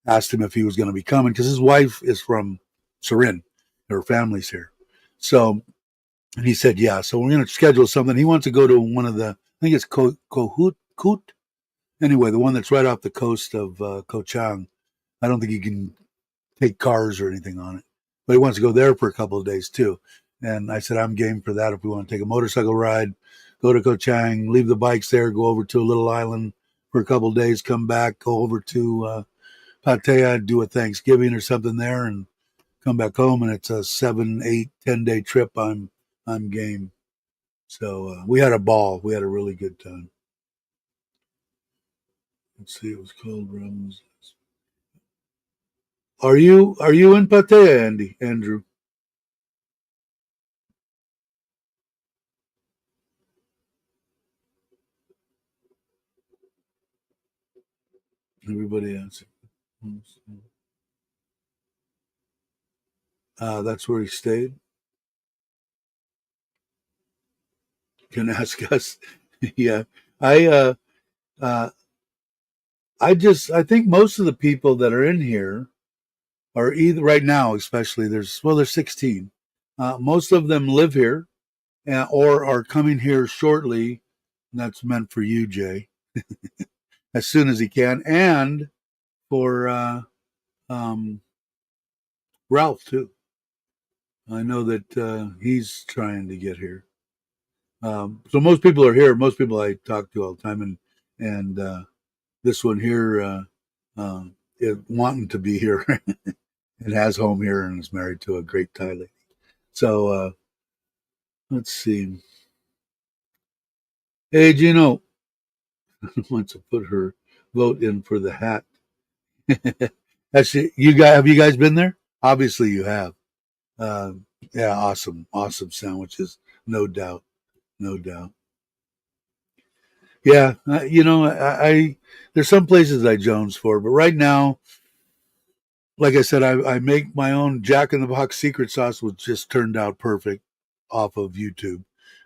asked him if he was going to be coming because his wife is from Surin, her family's here. So, and he said, yeah. So we're going to schedule something. He wants to go to one of the, I think it's Kohut, anyway, the one that's right off the coast of Koh Chang. I don't think he can take cars or anything on it, but he wants to go there for a couple of days too. And I said, I'm game for that. If we want to take a motorcycle ride, go to Koh Chang, leave the bikes there, go over to a little island for a couple of days, come back, go over to Pattaya, do a Thanksgiving or something there, and come back home. And it's a 7, 8, 10 day trip. I'm game. So we had a ball. We had a really good time. Let's see. It was called Rums. Are you in Pattaya, Andrew? Everybody answered. That's where he stayed. Can ask us. Yeah, I uh, I think most of the people that are in here are either right now, especially there's 16. Most of them live here or are coming here shortly. And that's meant for you, Jay, as soon as he can, and for um, Ralph too. I know that he's trying to get here. So most people are here. Most people I talk to all the time, and this one here is wanting to be here. It has home here and is married to a great Thai lady. So let's see. Hey, Gino wants to put her vote in for the hat. Actually, have you guys been there? Obviously, you have. Uh, yeah, awesome sandwiches, no doubt, no doubt. Yeah, I there's some places I Jones for, but right now, like I said, I make my own Jack in the Box secret sauce, which just turned out perfect off of YouTube.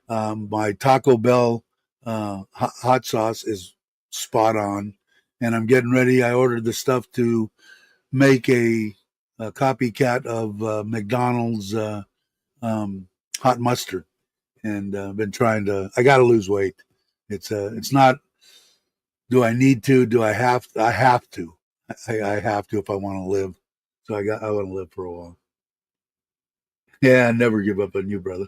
My Taco Bell hot sauce is spot on, and I'm getting ready. I ordered the stuff to make a copycat of McDonald's um, hot mustard, and been trying to. I got to lose weight. It's not. Do I need to? Do I have? I have to. I have to if I want to live. So I want to live for a while. Yeah, never give up on you, brother.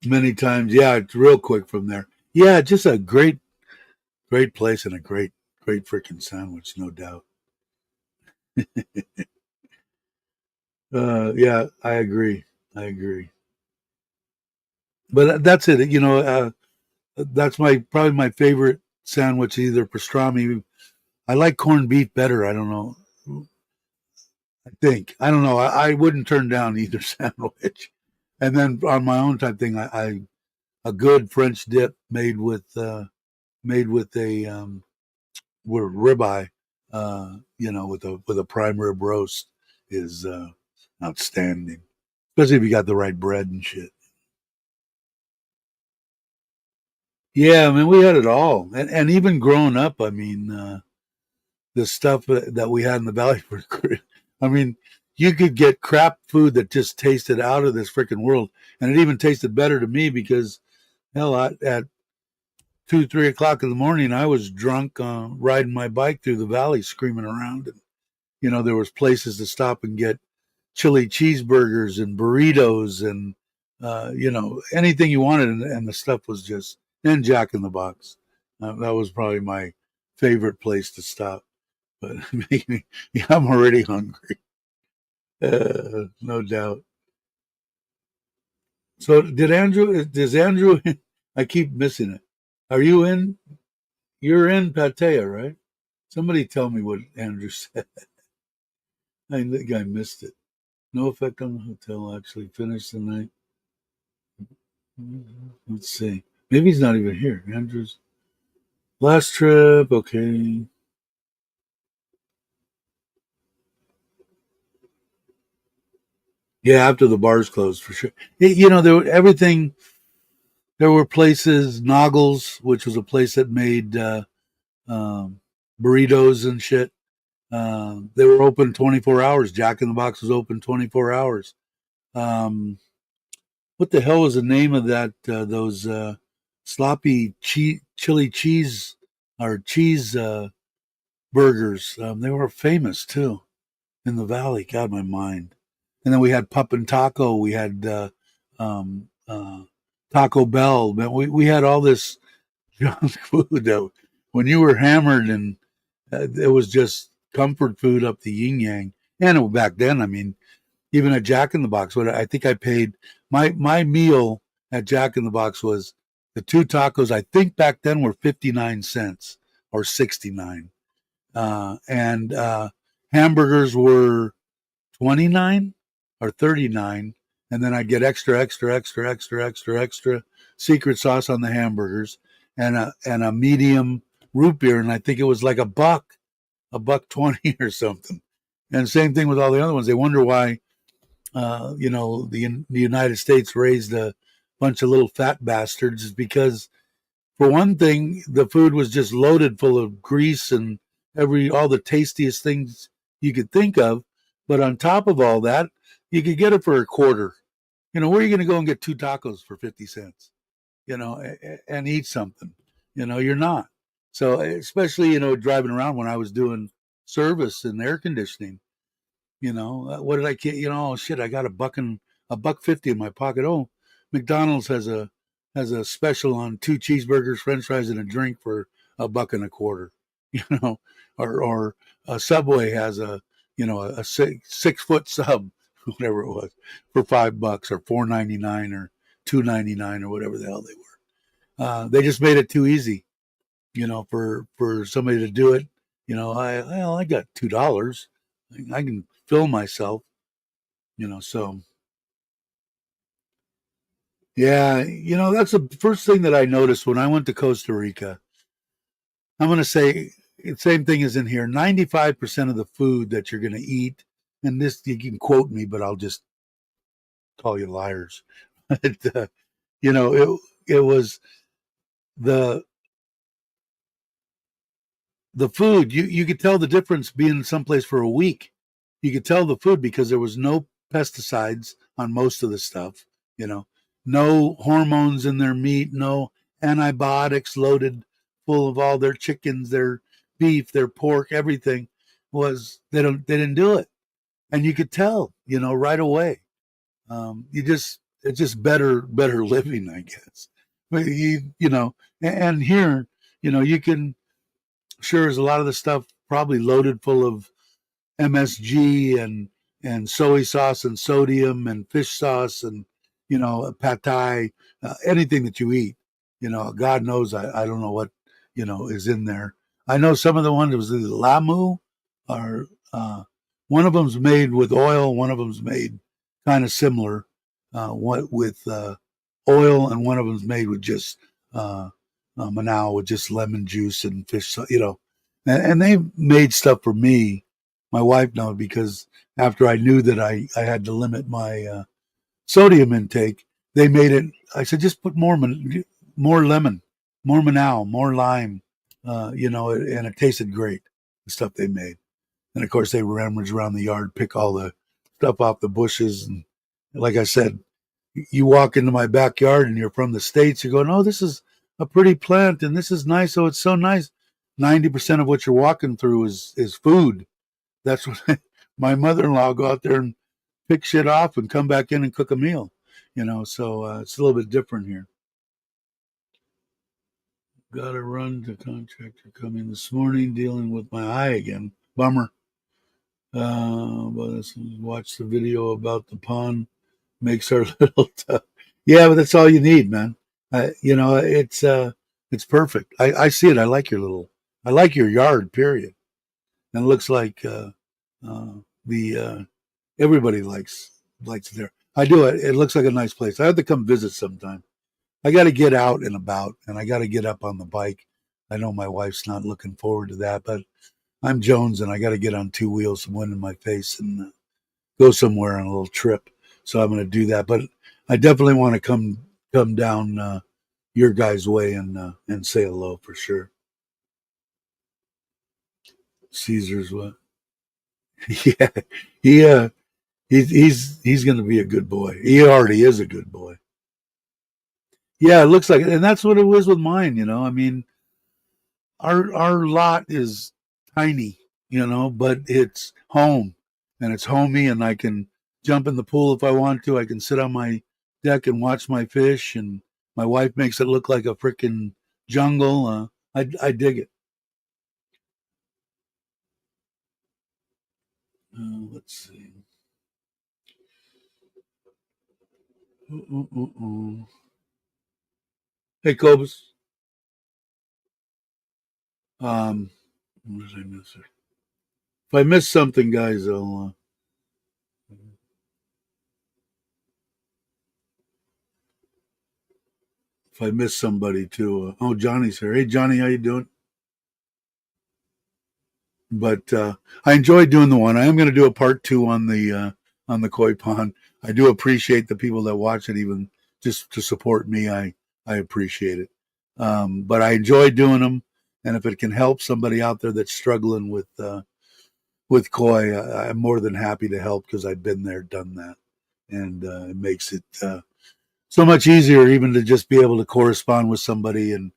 Many times. Yeah, it's real quick from there. Yeah, just a great place and a great freaking sandwich, no doubt. Yeah, I agree. I agree. But that's it. That's my probably my favorite sandwich. Either pastrami. I like corned beef better. I don't know. I don't know. I wouldn't turn down either sandwich. And then on my own type thing, I a good French dip made with a with ribeye, with a prime rib roast is outstanding. Especially if you got the right bread and shit. Yeah, I mean, we had it all, and even growing up, I mean, the stuff that we had in the valley for, I mean, you could get crap food that just tasted out of this freaking world, and it even tasted better to me because hell, at 2, 3 o'clock in the morning, I was drunk, riding my bike through the valley, screaming around, and there was places to stop and get chili cheeseburgers and burritos and anything you wanted, and the stuff was just and Jack in the Box. That was probably my favorite place to stop. But yeah, I'm already hungry, no doubt. So did Andrew? Does Andrew? I keep missing it. Are you in? You're in Pattaya, right? Somebody tell me what Andrew said. I think I missed it. No effect on the hotel. Actually, finished the night. Let's see. Maybe he's not even here. Andrew's last trip. Okay. Yeah, after the bars closed for sure. You know, everything. There were places, Noggles, which was a place that made um, burritos and shit. They were open 24 hours. Jack in the Box was open 24 hours. Um, what the hell was the name of that? Those sloppy chili cheese or cheese burgers. They were famous too in the valley. God, my mind. And then we had Pup and Taco. We had um, uh, Taco Bell. We had all this junk food that when you were hammered and it was just comfort food up the yin yang. And back then, I mean, even at Jack in the Box, what I think I paid my meal at Jack in the Box was the two tacos. I think back then were 59 cents or 69, and hamburgers were 29 or 39, and then I'd get extra secret sauce on the hamburgers and a medium root beer, and I think it was like a buck 20 or something. And same thing with all the other ones. They wonder why you know, the United States raised a bunch of little fat bastards is because, for one thing, the food was just loaded full of grease and all the tastiest things you could think of. But on top of all that, you could get it for a quarter. You know, where are you going to go and get two tacos for 50 cents? You know, and eat something. You know, you're not. So especially driving around when I was doing service and air conditioning, what did I get? Oh shit, I got a buck 50 in my pocket. Oh, McDonald's has a special on two cheeseburgers, French fries, and a drink for a buck and a quarter. You know, or Subway has a 6 foot sub, whatever it was, for $5 or $4.99 or $2.99 or whatever the hell they were. They just made it too easy, for somebody to do it. I got $2. I can fill myself, so yeah, that's the first thing that I noticed when I went to Costa Rica. I'm going to say the same thing as in here. 95% of the food that you're going to eat, and this, you can quote me, but I'll just call you liars. But, it was the the food. You could tell the difference being someplace for a week. You could tell the food because there was no pesticides on most of the stuff. You know, no hormones in their meat, no antibiotics loaded full of all their chickens, their beef, their pork, everything was they didn't do it, and you could tell, right away. It's just better living, I guess. But and here, you can sure as a lot of the stuff probably loaded full of MSG and soy sauce and sodium and fish sauce and pad thai, anything that you eat. God knows I don't know what is in there. I know some of the ones was the lamu, or one of them's made with oil, one of them's made kind of similar, what with oil, and one of them's made with just Manao with just lemon juice and fish, and they made stuff for me. My wife knows because after I knew that I had to limit my sodium intake, they made it. I said, just put more lemon, more Manao, more lime, and it tasted great. The stuff they made, and of course they rummage around the yard, pick all the stuff off the bushes, and like I said, you walk into my backyard and you're from the States, you're going, oh, this is a pretty plant and this is nice. Oh, it's so nice. 90% of what you're walking through is food. That's what my mother-in-law go out there and pick shit off and come back in and cook a meal, so it's a little bit different here. Got to run to contractor coming this morning, dealing with my eye again. Bummer. But let's watch the video about the pond. Makes our little tough. Yeah, but that's all you need, man. It's perfect. I see it. I like your yard, period. And it looks like the everybody likes it there. I do it. It looks like a nice place. I have to come visit sometime. I got to get out and about, and I got to get up on the bike. I know my wife's not looking forward to that, but I'm Jones, and I got to get on two wheels, some wind in my face, and go somewhere on a little trip. So I'm going to do that. But I definitely want to come down your guys' way and say hello for sure. Caesar's what? Yeah, he he's going to be a good boy. He already is a good boy. Yeah, it looks like it, and that's what it was with mine. I mean, our lot is tiny, but it's home and it's homey, and I can jump in the pool if I want to. I can sit on my deck and watch my fish, and my wife makes it look like a freaking jungle. I dig it. Let's see. Ooh. Hey, Cobus. Um, what did I miss? If I miss something, guys, if I miss somebody too. Oh, Johnny's here. Hey, Johnny, how you doing? But I enjoyed doing the one. I am going to do a part two on the koi pond. I do appreciate the people that watch it, even just to support me. I appreciate it. But I enjoy doing them, and if it can help somebody out there that's struggling with koi, I'm more than happy to help because I've been there, done that, and it makes it so much easier even to just be able to correspond with somebody and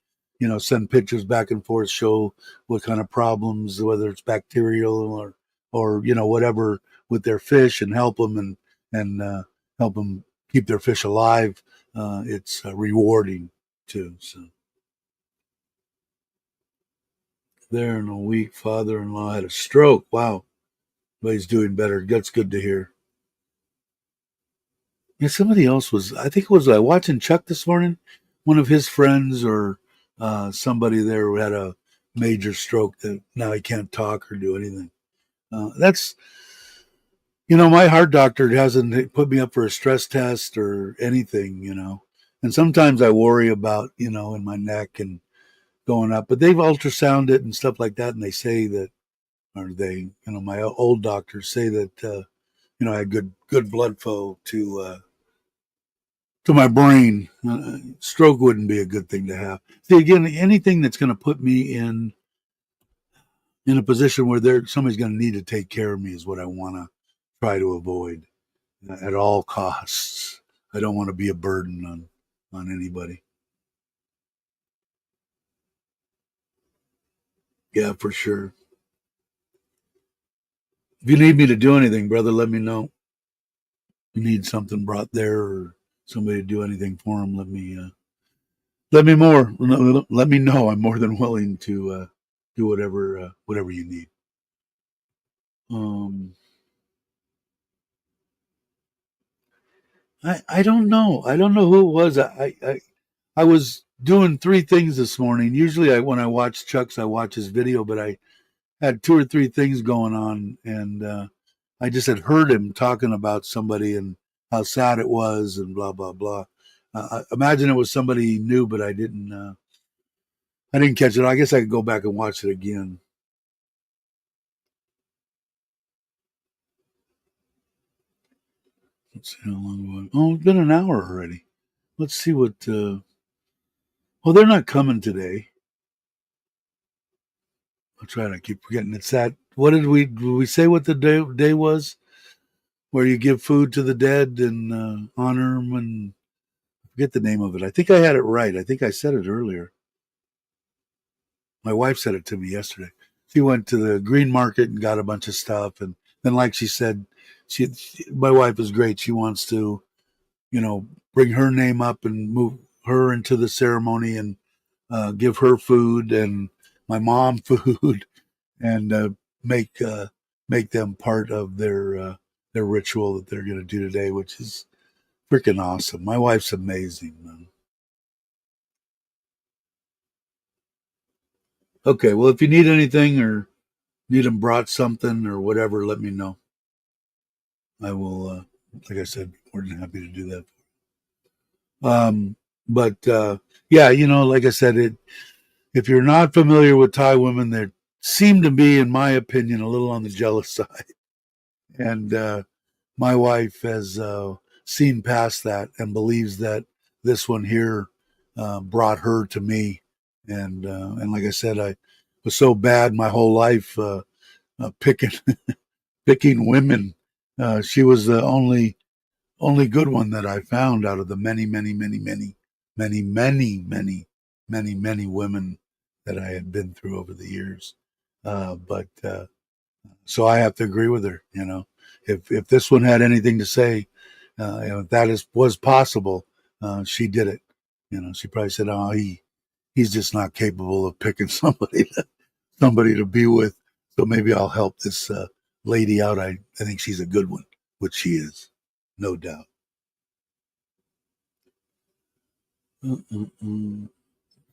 send pictures back and forth, show what kind of problems, whether it's bacterial or whatever with their fish, and help them and help them keep their fish alive. It's rewarding too. So there in a week, father-in-law had a stroke. Wow, but he's doing better. That's good to hear. Yeah, somebody else was. I think it was watching Chuck this morning. One of his friends or somebody there who had a major stroke that now he can't talk or do anything. That's my heart doctor hasn't put me up for a stress test or anything. And sometimes I worry about in my neck and going up, but they've ultrasounded it and stuff like that, and they say that, or they, my old doctors say that I had good blood flow to my brain. Stroke wouldn't be a good thing to have. See, again, anything that's going to put me in a position where somebody's going to need to take care of me is what I want to try to avoid at all costs. I don't want to be a burden on anybody. Yeah, for sure. If you need me to do anything, brother, let me know. You need something brought there or somebody to do anything for them, let me know. I'm more than willing to do whatever you need. Um, I don't know. I don't know who it was. I was doing three things this morning. Usually, when I watch Chuck's, I watch his video, but I had two or three things going on, and I just had heard him talking about somebody and how sad it was, and blah blah blah. I imagine it was somebody he knew, but I didn't. I didn't catch it. I guess I could go back and watch it again. Let's see how long it was. Oh, it's been an hour already. Let's see what. Well, they're not coming today. I'm trying to keep forgetting. It's that. What did we say? What the day was? Where you give food to the dead and honor them, and I forget the name of it. I think I had it right. I think I said it earlier. My wife said it to me yesterday. She went to the green market and got a bunch of stuff, and then, like she said, my wife is great. She wants to, bring her name up and move her into the ceremony and give her food and my mom food and make make them part of their ritual that they're going to do today, which is freaking awesome. My wife's amazing, man. Okay, well, if you need anything or need them brought something or whatever, let me know. I will, like I said, more than happy to do that. But yeah, like I said, if you're not familiar with Thai women, they seem to be, in my opinion, a little on the jealous side. And my wife has seen past that and believes that this one here brought her to me. And like I said, I was so bad my whole life picking picking women. She was the only good one that I found out of the many women that I had been through over the years. But so I have to agree with her. If this one had anything to say, if that was possible, she did it. She probably said, "Oh, he's just not capable of picking somebody to be with. So maybe I'll help this lady out. I think she's a good one, which she is, no doubt."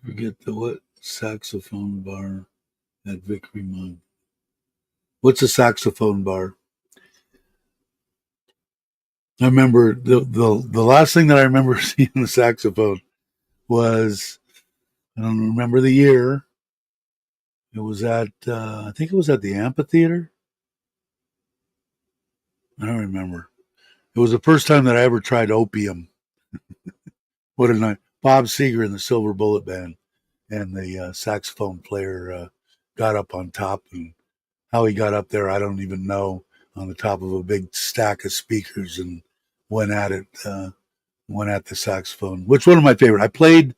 Forget the what saxophone bar at Victory Mine. What's a saxophone bar? I remember the last thing that I remember seeing the saxophone was, I don't remember the year. It was at I think it was at the amphitheater. I don't remember. It was the first time that I ever tried opium. What a night! Bob Seger and the Silver Bullet Band, and the saxophone player got up on top, and how he got up there, I don't even know. On the top of a big stack of speakers, and went at it. Went at the saxophone, which one of my favorite. I played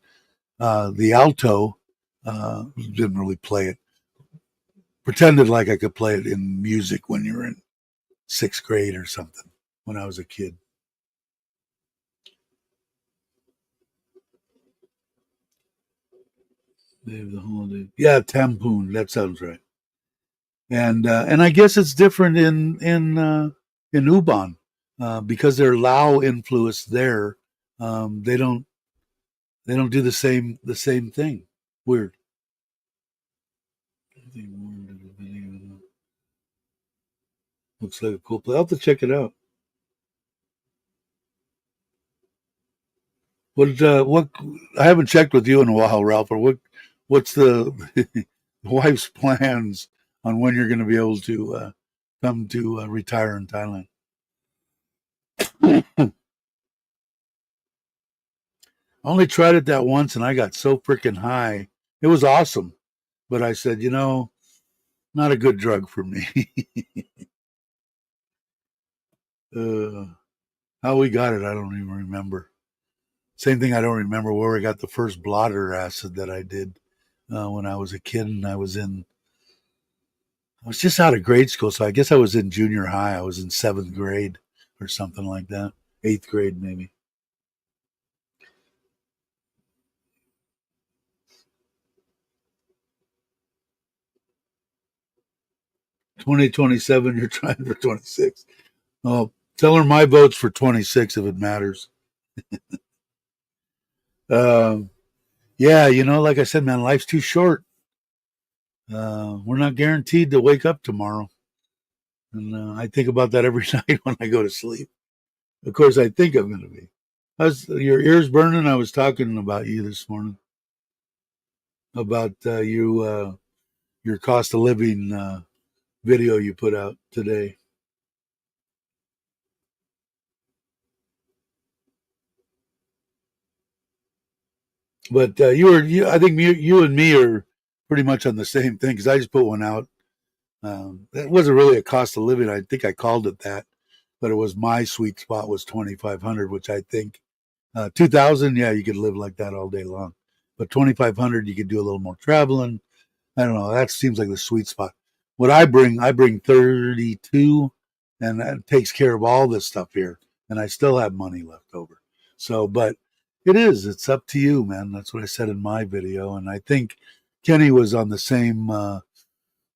the alto. Didn't really play it. Pretended like I could play it in music when you're in sixth grade or something. When I was a kid. Day of the holiday. Yeah, Tampoon. That sounds right. And I guess it's different in Ubon because they're Lao influence there. They don't do the same thing. Weird. Looks like a cool place. I'll have to check it out. What I haven't checked with you in a while, Ralph. Or what's the wife's plans on when you're going to be able to come to retire in Thailand? I only tried it that once, and I got so freaking high. It was awesome, but I said, not a good drug for me. uh, how we got it, I don't even remember. Same thing, I don't remember where I got the first blotter acid that I did when I was a kid, and I was just out of grade school, so I guess I was in junior high. I was in seventh grade or something like that, eighth grade maybe. 2027, you're trying for 26. Oh, tell her my vote's for 26 if it matters. Um, yeah, like I said, man, life's too short. We're not guaranteed to wake up tomorrow. And I think about that every night when I go to sleep. Of course, I think I'm going to be. Your ears burning? I was talking about you this morning, about your cost of living video you put out today. But I think you and me are pretty much on the same thing because I just put one out. That wasn't really a cost of living. I think I called it that, but it was my sweet spot was 2,500, which I think 2,000. Yeah, you could live like that all day long, but 2,500, you could do a little more traveling. I don't know. That seems like the sweet spot. What I bring 32, and that takes care of all this stuff here, and I still have money left over. So, but it's up to you, man. That's what I said in my video, and I think Kenny was on the same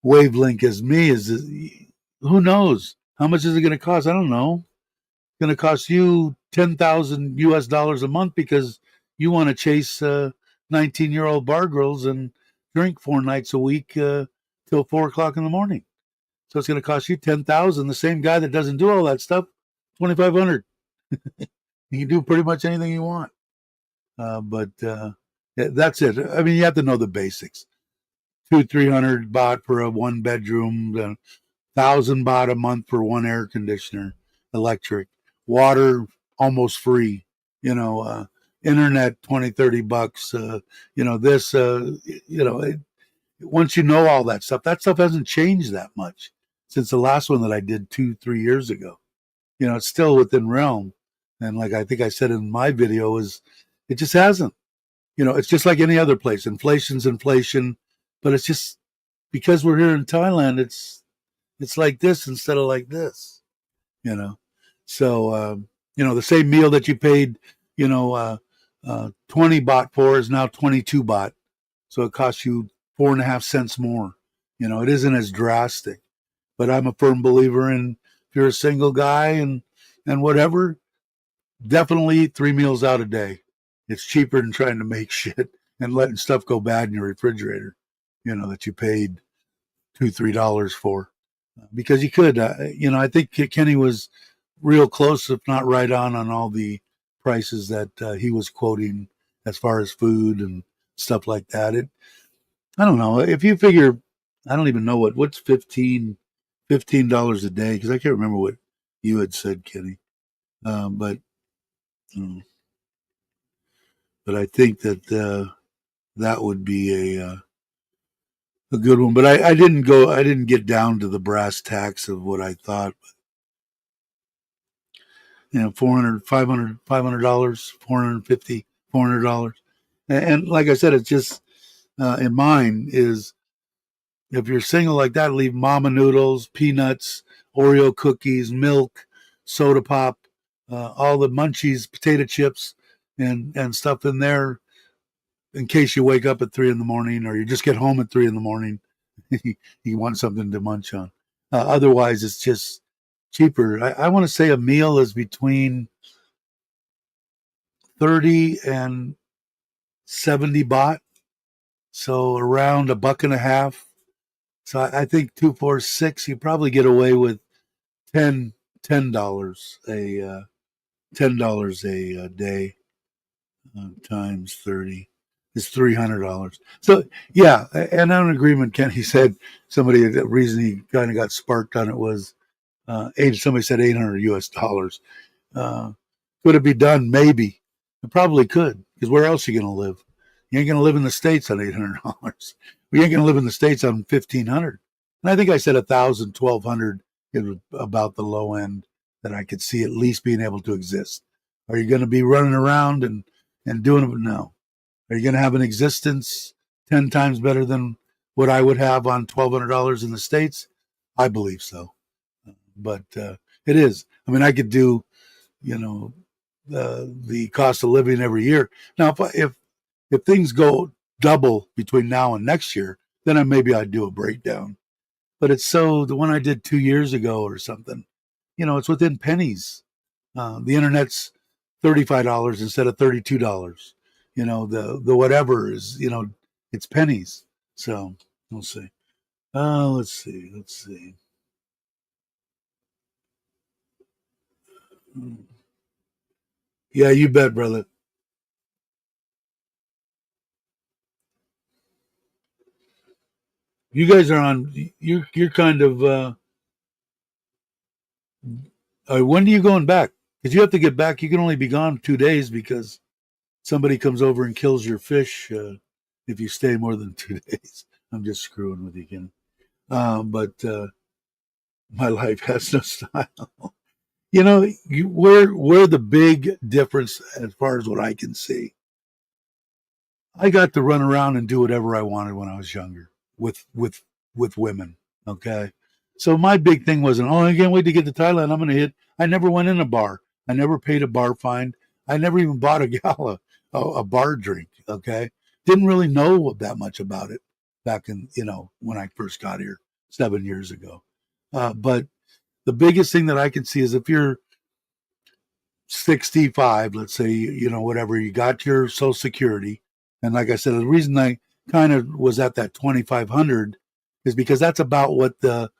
wavelength as me. Who knows how much is it going to cost? I don't know. It's going to cost you 10,000 US dollars a month because you want to chase 19-year-old bar girls and drink 4 nights a week till 4 o'clock in the morning. So it's going to cost you 10,000. The same guy that doesn't do all that stuff, 2,500. You can do pretty much anything you want. But yeah, that's it. I mean, you have to know the basics. 300 baht for a 1 bedroom, 1,000 baht a month for one air conditioner, electric, water almost free. Internet $20-$30. This. Once you know all that stuff hasn't changed that much since the last one that I did 2-3 years ago. It's still within realm. And like I think I said in my video, it just hasn't. It's just like any other place. Inflation's inflation, but it's just because we're here in Thailand, it's like this instead of like this. So the same meal that you paid 20 baht for is now 22 baht. So it costs you 4.5 cents more. It isn't as drastic. But I'm a firm believer in, if you're a single guy and whatever, definitely eat 3 meals out a day. It's cheaper than trying to make shit and letting stuff go bad in your refrigerator, that you paid $2-3 for. Because you could, I think Kenny was real close, if not right on all the prices that he was quoting as far as food and stuff like that. I don't know. If you figure, I don't even know what's $15 a day, because I can't remember what you had said, Kenny. But I think that that would be a good one. But I didn't get down to the brass tacks of what I thought. $400, $500, $500, $450, $400. And like I said, it's just, in mine is, if you're single like that, leave mama noodles, peanuts, Oreo cookies, milk, soda pop, all the munchies, potato chips, and stuff in there, in case you wake up at 3 a.m. or you just get home at 3 a.m. You want something to munch on. Otherwise, it's just cheaper. I want to say a meal is between 30 and 70 baht, so around $1.50. So I think 2, 4, 6, you probably get away with $10 a day times 30 is $300. So yeah, and I'm in agreement. Kenny said the reason he kind of got sparked on it was somebody said $800. Could it be done? Maybe. It probably could, because where else are you going to live? You ain't going to live in the States on $800. We ain't going to live in the States on $1,500. And I think I said $1,000, $1,200 is about the low end that I could see at least being able to exist. Are you going to be running around and doing it? No. Are you going to have an existence 10 times better than what I would have on $1,200 in the States? I believe so. But it is. I mean, I could do, the cost of living every year. Now, if things go double between now and next year, then maybe I'd do a breakdown. But it's the one I did 2 years ago or something, it's within pennies. The internet's $35 instead of $32. The whatever is, it's pennies. So we'll see. Let's see. Yeah, you bet, brother. You guys are on. You're kind of. When are you going back? Because you have to get back. You can only be gone 2 days because somebody comes over and kills your fish if you stay more than 2 days. I'm just screwing with you, Ken. But my life has no style. We're the big difference as far as what I can see. I got to run around and do whatever I wanted when I was younger with women. Okay. So my big thing wasn't, I can't wait to get to Thailand. I'm going to hit. I never went in a bar. I never paid a bar fine. I never even bought a gal a bar drink. Okay. Didn't really know that much about it back in, when I first got here 7 years ago. But the biggest thing that I can see is if you're 65, let's say, whatever, you got your Social Security. And like I said, the reason I kind of was at that 2,500 is because that's about what the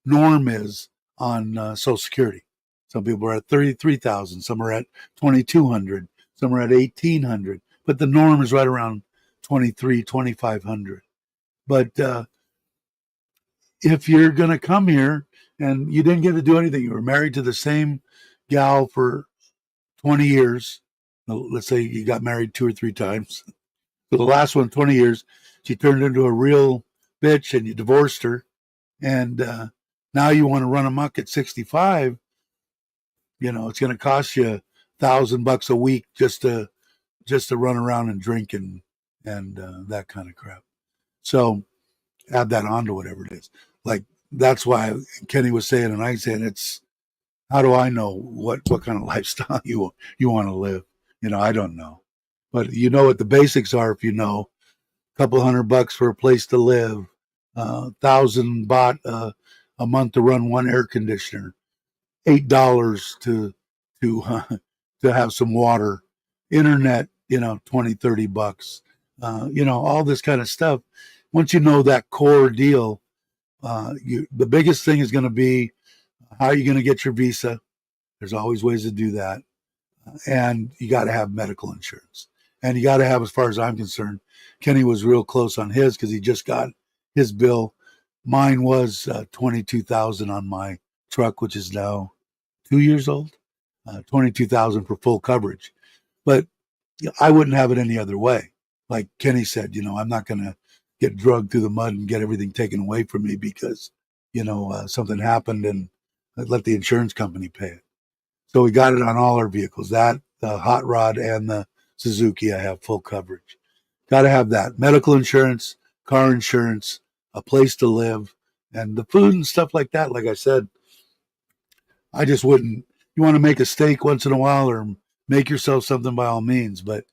norm is on Social Security. Some people are at 33,000, some are at 2,200, some are at 1,800, but the norm is right around 2,500. But if you're going to come here and you didn't get to do anything, you were married to the same, gal for 20 years. Let's say you got married 2 or 3 times. So the last one, 20 years, she turned into a real bitch and you divorced her. And now you want to run amok at 65. It's going to cost you $1,000 a week just to run around and drink and that kind of crap. So add that on to whatever it is. Like that's why Kenny was saying, and I saying, it's how do I know what kind of lifestyle you want to live? I don't know, but you know what the basics are. If you know, a couple $100 for a place to live, 1,000 baht a month to run one air conditioner, $8 to to have some water, internet, 20, $30, all this kind of stuff. Once you know that core deal, the biggest thing is going to be how are you going to get your visa? There's always ways to do that. And you got to have medical insurance. And you got to have, as far as I'm concerned, Kenny was real close on his because he just got his bill. Mine was 22,000 on my truck, which is now 2 years old. 22,000 for full coverage. But I wouldn't have it any other way. Like Kenny said, I'm not going to get drugged through the mud and get everything taken away from me because, something happened and let the insurance company pay it. So we got it on all our vehicles. That, the hot rod and the Suzuki, I have full coverage. Got to have that. Medical insurance, car insurance, a place to live, and the food and stuff like that. Like I said, I just wouldn't. You want to make a steak once in a while or make yourself something by all means, but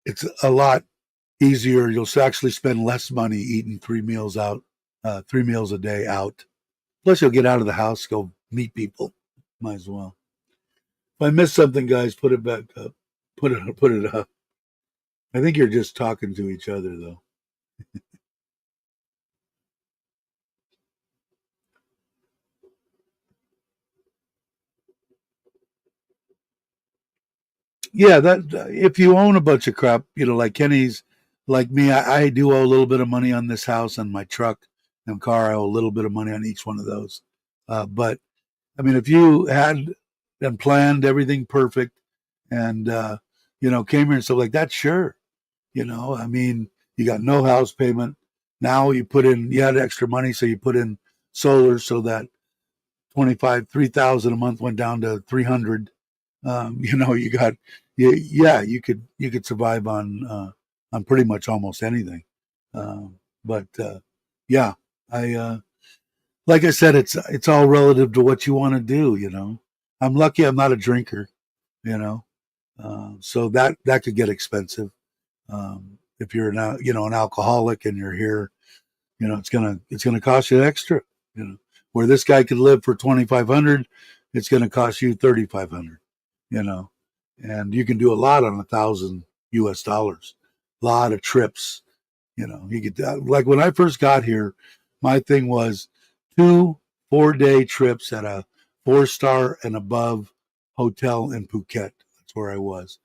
it's a lot easier. You'll actually spend less money eating 3 meals out, 3 meals a day out. Plus, you'll get out of the house, go meet people. Might as well. If I missed something, guys, put it back up. Put it up. I think you're just talking to each other, though. Yeah, that if you own a bunch of crap, like Kenny's, like me, I do owe a little bit of money on this house and my truck and car. I owe a little bit of money on each one of those. But I mean, if you had and planned everything perfect and came here and stuff like that, sure. I mean, you got no house payment. Now you had extra money, so you put in solar so that 3,000 a month went down to 300. You got, yeah, you could survive on pretty much almost anything. But yeah, I like I said, it's all relative to what you want to do. I'm lucky I'm not a drinker. You know, so that could get expensive. If you're an alcoholic and you're here, it's gonna cost you extra. Where this guy could live for 2,500, it's gonna cost you 3,500. You know, and you can do a lot on $1,000 US. A lot of trips. You could like when I first got here, my thing was 2 4-day trips at a 4-star and above hotel in Phuket. That's where I was,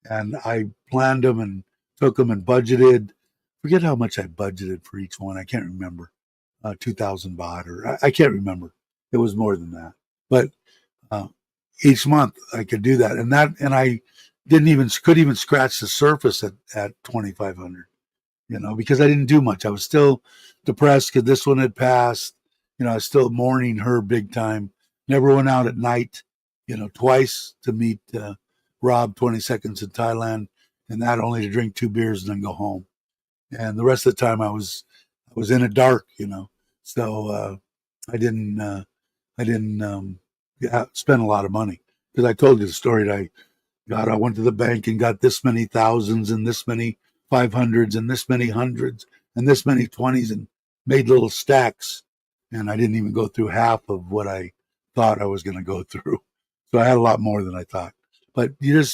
and I planned them and took them and budgeted. Forget how much I budgeted for each one. I can't remember. 2,000 baht, or I can't remember. It was more than that, but uh, each month I could do that, and I couldn't even scratch the surface at 2,500. Because I didn't do much. I was still depressed because this one had passed. I was still mourning her big time. Never went out at night. Twice to meet Rob 20 seconds in Thailand, and that only to drink 2 beers and then go home. And the rest of the time I was in the dark. So I didn't spend a lot of money because I told you the story. I went to the bank and got this many thousands and this many 500s and this many hundreds and this many 20s and made little stacks. And I didn't even go through half of what I thought I was going to go through. So I had a lot more than I thought. But you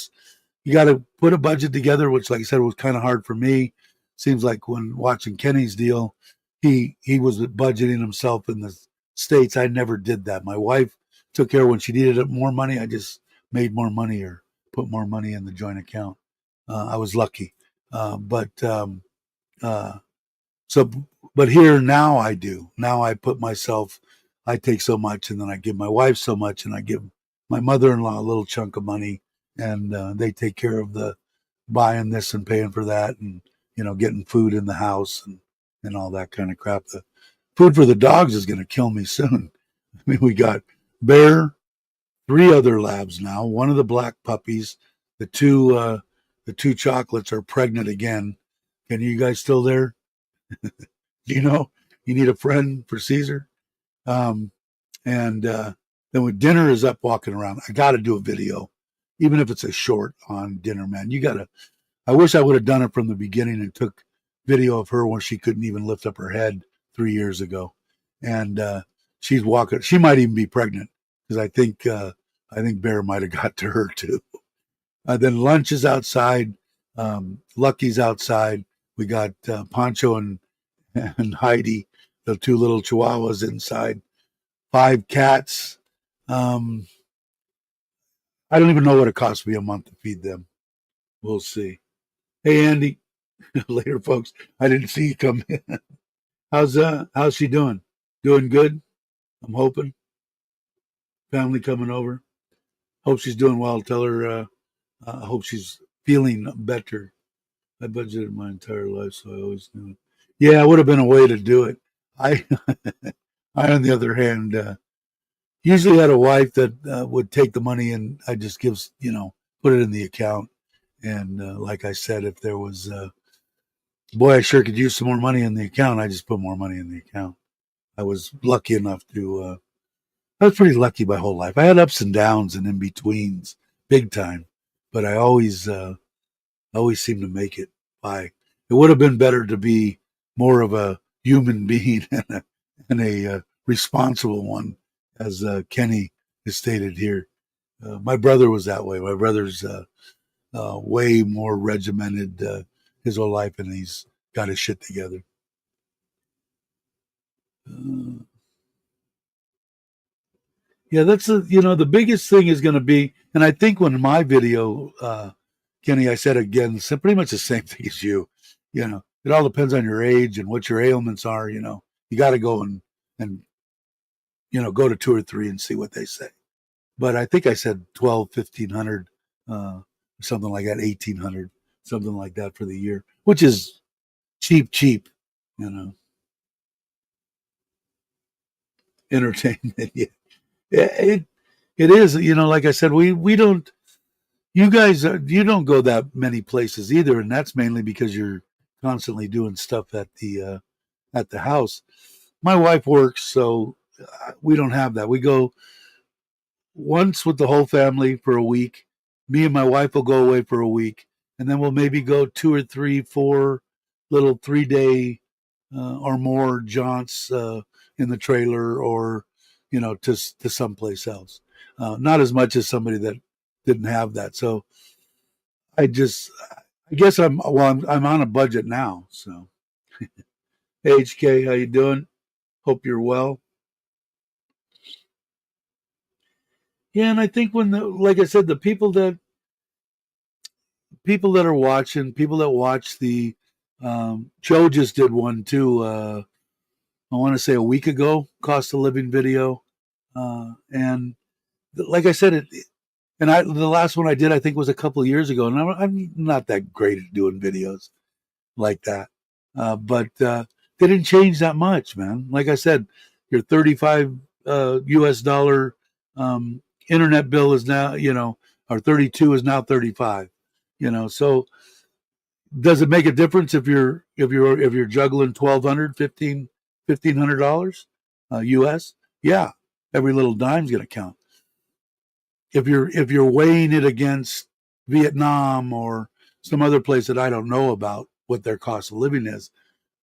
got to put a budget together, which, like I said, was kind of hard for me. Seems like when watching Kenny's deal, he was budgeting himself in the States. I never did that. My wife took care when she needed more money. I just made more money or put more money in the joint account. I was lucky. But so, but here now I do. Now I put myself, I take so much, and then I give my wife so much, and I give my mother-in-law a little chunk of money, and they take care of the buying this and paying for that, and getting food in the house and all that kind of crap. The food for the dogs is going to kill me soon. I mean, we got Bear, three other labs now. One of the black puppies, the two chocolates are pregnant again. Can you guys still there? Do you know you need a friend for Caesar? Um, and then when dinner is up walking around, I got to do a video, even if it's a short on dinner, man. You got to. I wish I would have done it from the beginning and took video of her when she couldn't even lift up her head 3 years ago, and she's walking. She might even be pregnant because I think Bear might have got to her too. Then lunch is outside. Lucky's outside. We got Pancho and Heidi, the two little chihuahuas inside. 5 cats. Um, I don't even know what it costs me a month to feed them. We'll see. Hey, Andy. Later, folks. I didn't see you come in. How's she doing? Doing good? I'm hoping. Family coming over. Hope she's doing well. Tell her I hope she's feeling better. I budgeted my entire life, so I always knew it. Yeah, it would have been a way to do it. I, I on the other hand, usually had a wife that would take the money and I just put it in the account. And like I said, if there was, boy, I sure could use some more money in the account. I just put more money in the account. I was lucky enough to, I was pretty lucky my whole life. I had ups and downs and in betweens, big time, but I always seemed to make it by. It would have been better to be more of a human being and a responsible one, as Kenny has stated here. My brother was that way. My brother's way more regimented his whole life, and he's got his shit together. Uh, yeah, that's the biggest thing is going to be, and I think when my video, Kenny, I said again, pretty much the same thing as you. It all depends on your age and what your ailments are. You got to go and go to 2 or 3 and see what they say. But I think I said 12, 1,500, something like that, 1,800, something like that for the year, which is cheap, you know, entertainment. Yeah, it is. Like I said, we don't. You guys, you don't go that many places either, and that's mainly because you're constantly doing stuff at the house. My wife works, so we don't have that. We go once with the whole family for a week. Me and my wife will go away for a week, and then we'll maybe go 2 or 3, 4 little 3-day or more jaunts in the trailer, or to someplace else. Not as much as somebody that didn't have that. So I guess I'm on a budget now. So HK, how you doing? Hope you're well. Yeah, and I think like I said, the people that are watching, people that watch the Joe just did one too. I want to say a week ago, cost of living video, and like I said, the last one I did I think was a couple of years ago, and I'm not that great at doing videos like that, but they didn't change that much, man. Like I said, your 35 US dollar internet bill is now, or 32 is now 35. So does it make a difference if you're juggling 1,200, 1,500 dollars US? Yeah, every little dime's going to count. If you're weighing it against Vietnam or some other place that I don't know about what their cost of living is,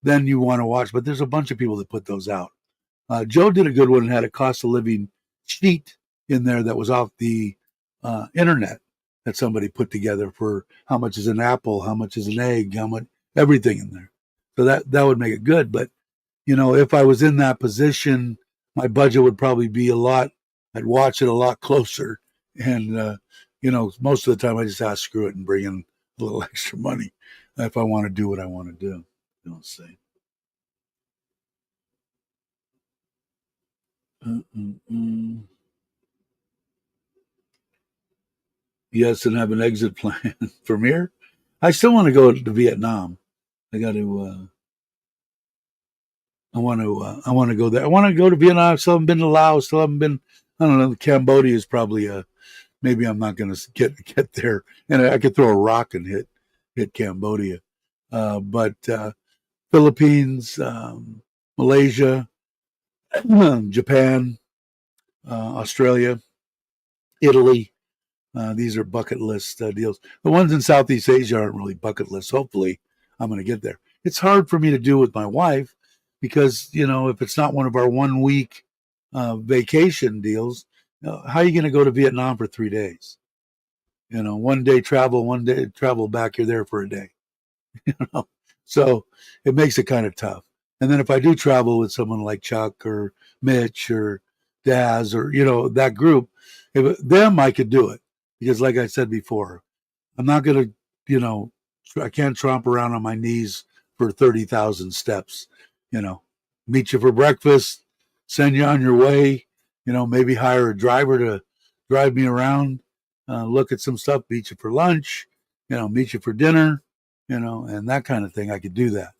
then you want to watch. But there's a bunch of people that put those out. Joe did a good one and had a cost of living sheet in there that was off the internet that somebody put together for how much is an apple, how much is an egg, how much everything in there. So that would make it good. But if I was in that position, my budget would probably be a lot. I'd watch it a lot closer, and most of the time I just screw it and bring in a little extra money if I want to do what I want to do. See. Yes, and have an exit plan from here. I still want to go to Vietnam. I got to. I want to go there. I want to go to Vietnam. I still haven't been to Laos. Still haven't been. I don't know. Cambodia is probably a. Maybe I'm not going to get there, and I could throw a rock and hit Cambodia. But Philippines, Malaysia, Japan, Australia, Italy. These are bucket list deals. The ones in Southeast Asia aren't really bucket lists. Hopefully, I'm going to get there. It's hard for me to do with my wife because, if it's not one of our 1 week vacation deals, how are you going to go to Vietnam for 3 days? 1 day travel, 1 day travel back. You're there for a day. know? So it makes it kind of tough. And then if I do travel with someone like Chuck or Mitch or Daz or that group, if them I could do it because, like I said before, I'm not gonna, I can't tromp around on my knees for 30,000 steps. You know, meet you for breakfast, send you on your way. Maybe hire a driver to drive me around, look at some stuff, meet you for lunch. Meet you for dinner and that kind of thing. I could do that,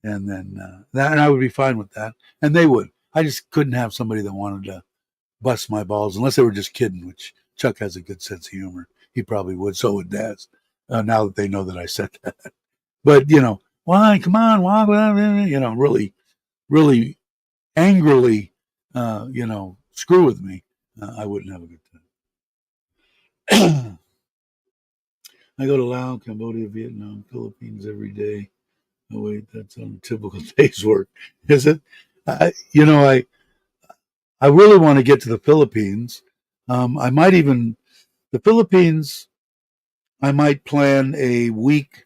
and then and I would be fine with that, and they would. I just couldn't have somebody that wanted to bust my balls unless they were just kidding. Which Chuck has a good sense of humor. He probably would. So would Daz. Now that they know that I said that, but why? Come on, why? Really, really angrily, screw with me. I wouldn't have a good time. I go to Laos, Cambodia, Vietnam, Philippines every day. Oh wait, that's on typical day's work, is it? I really want to get to the Philippines. I might even the Philippines. I might plan a week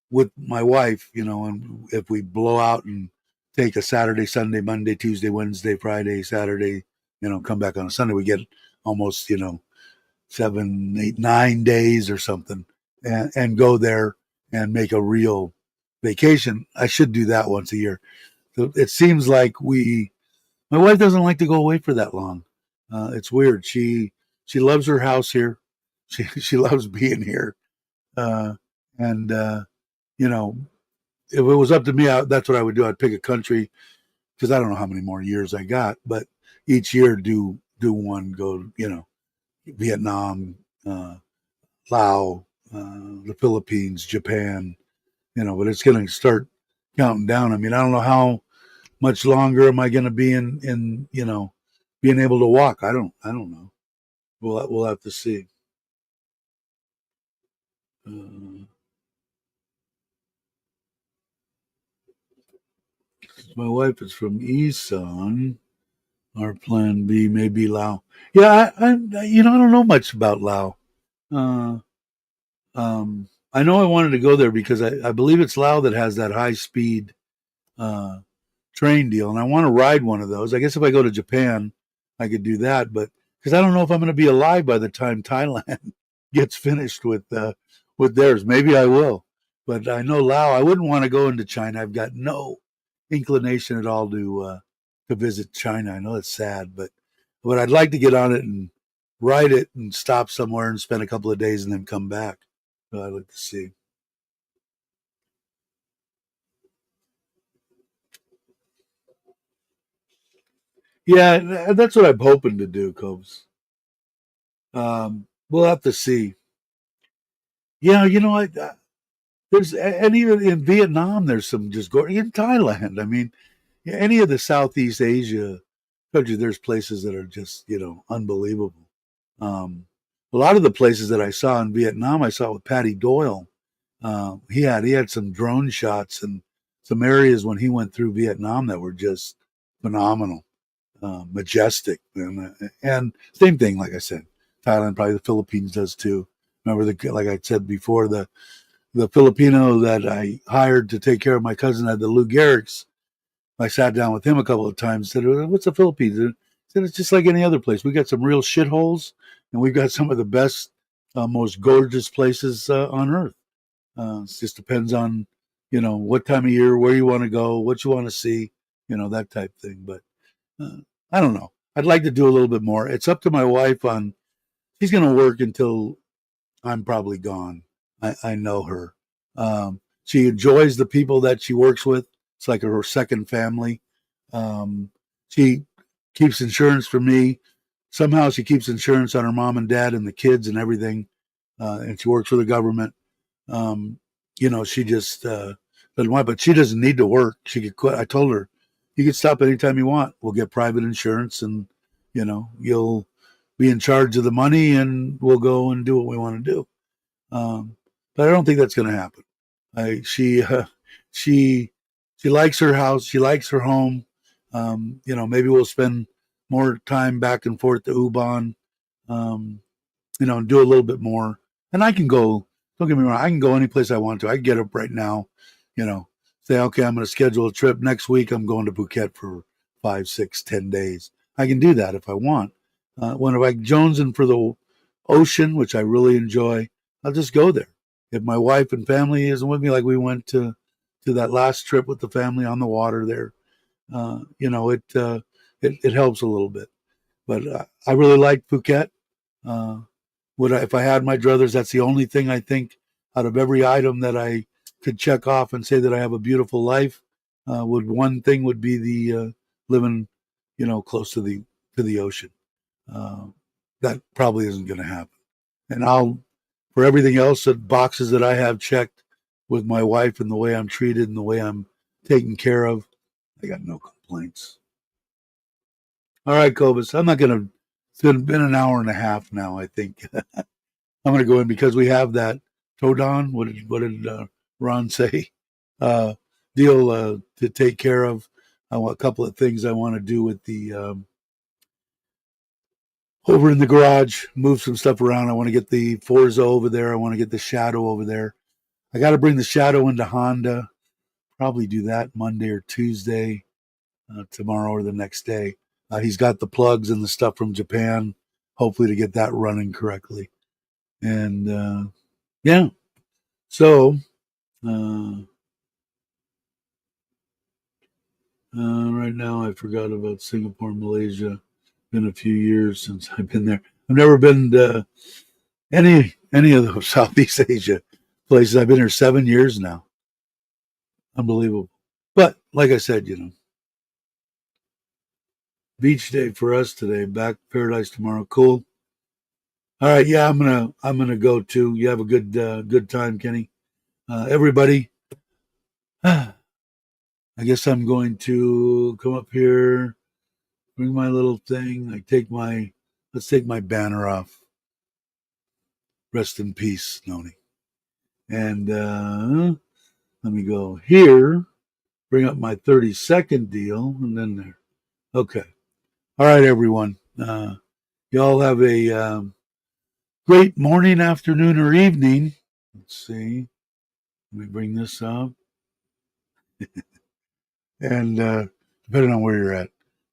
with my wife. And if we blow out and take a Saturday, Sunday, Monday, Tuesday, Wednesday, Friday, Saturday, come back on a Sunday, we get almost 7, 8, 9 days or something, and go there and make a real vacation. I should do that once a year. It seems like my wife doesn't like to go away for that long. It's weird. She loves her house here. She loves being here. Uh, and you know, if it was up to me, that's what I would do. I'd pick a country because I don't know how many more years I got, but each year do one. Go, Vietnam, uh, Laos, the Philippines, Japan. But it's going to start counting down. I mean, I don't know how much longer am I going to be in being able to walk. I don't know. We'll have to see. Uh, my wife is from Isan. Our plan B may be Lao. Yeah, I don't know much about Lao. Uh, I know I wanted to go there because I believe it's Lao that has that high speed uh, train deal, and I want to ride one of those. I guess if I go to Japan, I could do that, but because I don't know if I'm going to be alive by the time Thailand gets finished with theirs. Maybe I will, but I know Lao. I wouldn't want to go into China. I've got no inclination at all to visit China. I know it's sad, but I'd like to get on it and ride it and stop somewhere and spend a couple of days and then come back. So I'd like to see. Yeah, that's what I'm hoping to do, Cobes. We'll have to see. Yeah, there's and even in Vietnam, there's some just go in Thailand. I mean, yeah, any of the Southeast Asia countries, there's places that are just unbelievable. A lot of the places that I saw in Vietnam, I saw with Patty Doyle. He had some drone shots and some areas when he went through Vietnam that were just phenomenal, majestic, and same thing. Like I said, Thailand, probably the Philippines does too. Remember like I said before, the Filipino that I hired to take care of my cousin at the Lou Gehrig's. I sat down with him a couple of times and said, "What's the Philippines?" And he said, "It's just like any other place. We got some real shitholes, and we've got some of the best, most gorgeous places on earth. It just depends on, what time of year, where you want to go, what you want to see, that type thing. But uh, I don't know. I'd like to do a little bit more. It's up to my wife on. She's going to work until I'm probably gone. I know her. She enjoys the people that she works with. It's like her second family. She keeps insurance for me. Somehow she keeps insurance on her mom and dad and the kids and everything. And she works for the government. Um, she just doesn't want, but she doesn't need to work. She could quit. I told her, you can stop anytime you want. We'll get private insurance, and you'll be in charge of the money, and we'll go and do what we want to do. But I don't think that's going to happen. She she likes her house. She likes her home. Maybe we'll spend more time back and forth to Ubon. Um, and do a little bit more. And I can go, don't get me wrong, I can go any place I want to. I can get up right now, say, okay, I'm going to schedule a trip next week. I'm going to Phuket for 5, 6, 10 days. I can do that if I want. When I'm jonesing for the ocean, which I really enjoy, I'll just go there. If my wife and family isn't with me, like we went to that last trip with the family on the water there, it helps a little bit. But I really like Phuket. Uh, if I had my druthers, that's the only thing I think out of every item that I could check off and say that I have a beautiful life. One thing would be the living, close to the ocean. Uh, that probably isn't going to happen. And for everything else, the boxes that I have checked with my wife and the way I'm treated and the way I'm taken care of, I got no complaints. All right, Cobus, I'm not going to. It's been an hour and a half now, I think. I'm going to go in because we have that Todon. What did Ron say? Uh, Deal to take care of. I want a couple of things I want to do with the over in the garage. Move some stuff around. I want to get the Forza over there. I want to get the Shadow over there. I got to bring the Shadow into Honda. Probably do that Monday or Tuesday, tomorrow or the next day. He's got the plugs and the stuff from Japan. Hopefully to get that running correctly. And yeah, so right now I forgot about Singapore, Malaysia. Been a few years since I've been there. I've never been to any of those Southeast Asia places. I've been here 7 years now. Unbelievable. But like I said, beach day for us today. Back paradise tomorrow. Cool. All right, yeah, I'm gonna go too. You have a good time, Kenny. Everybody, I guess I'm going to come up here, bring my little thing. Let's take my banner off. Rest in peace, Noni. And let me go here, bring up my 30-second deal, and then there. Okay. All right, everyone. Y'all have a great morning, afternoon, or evening. Let's see. Let me bring this up. And depending on where you're at,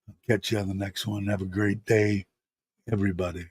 I'll catch you on the next one. Have a great day, everybody.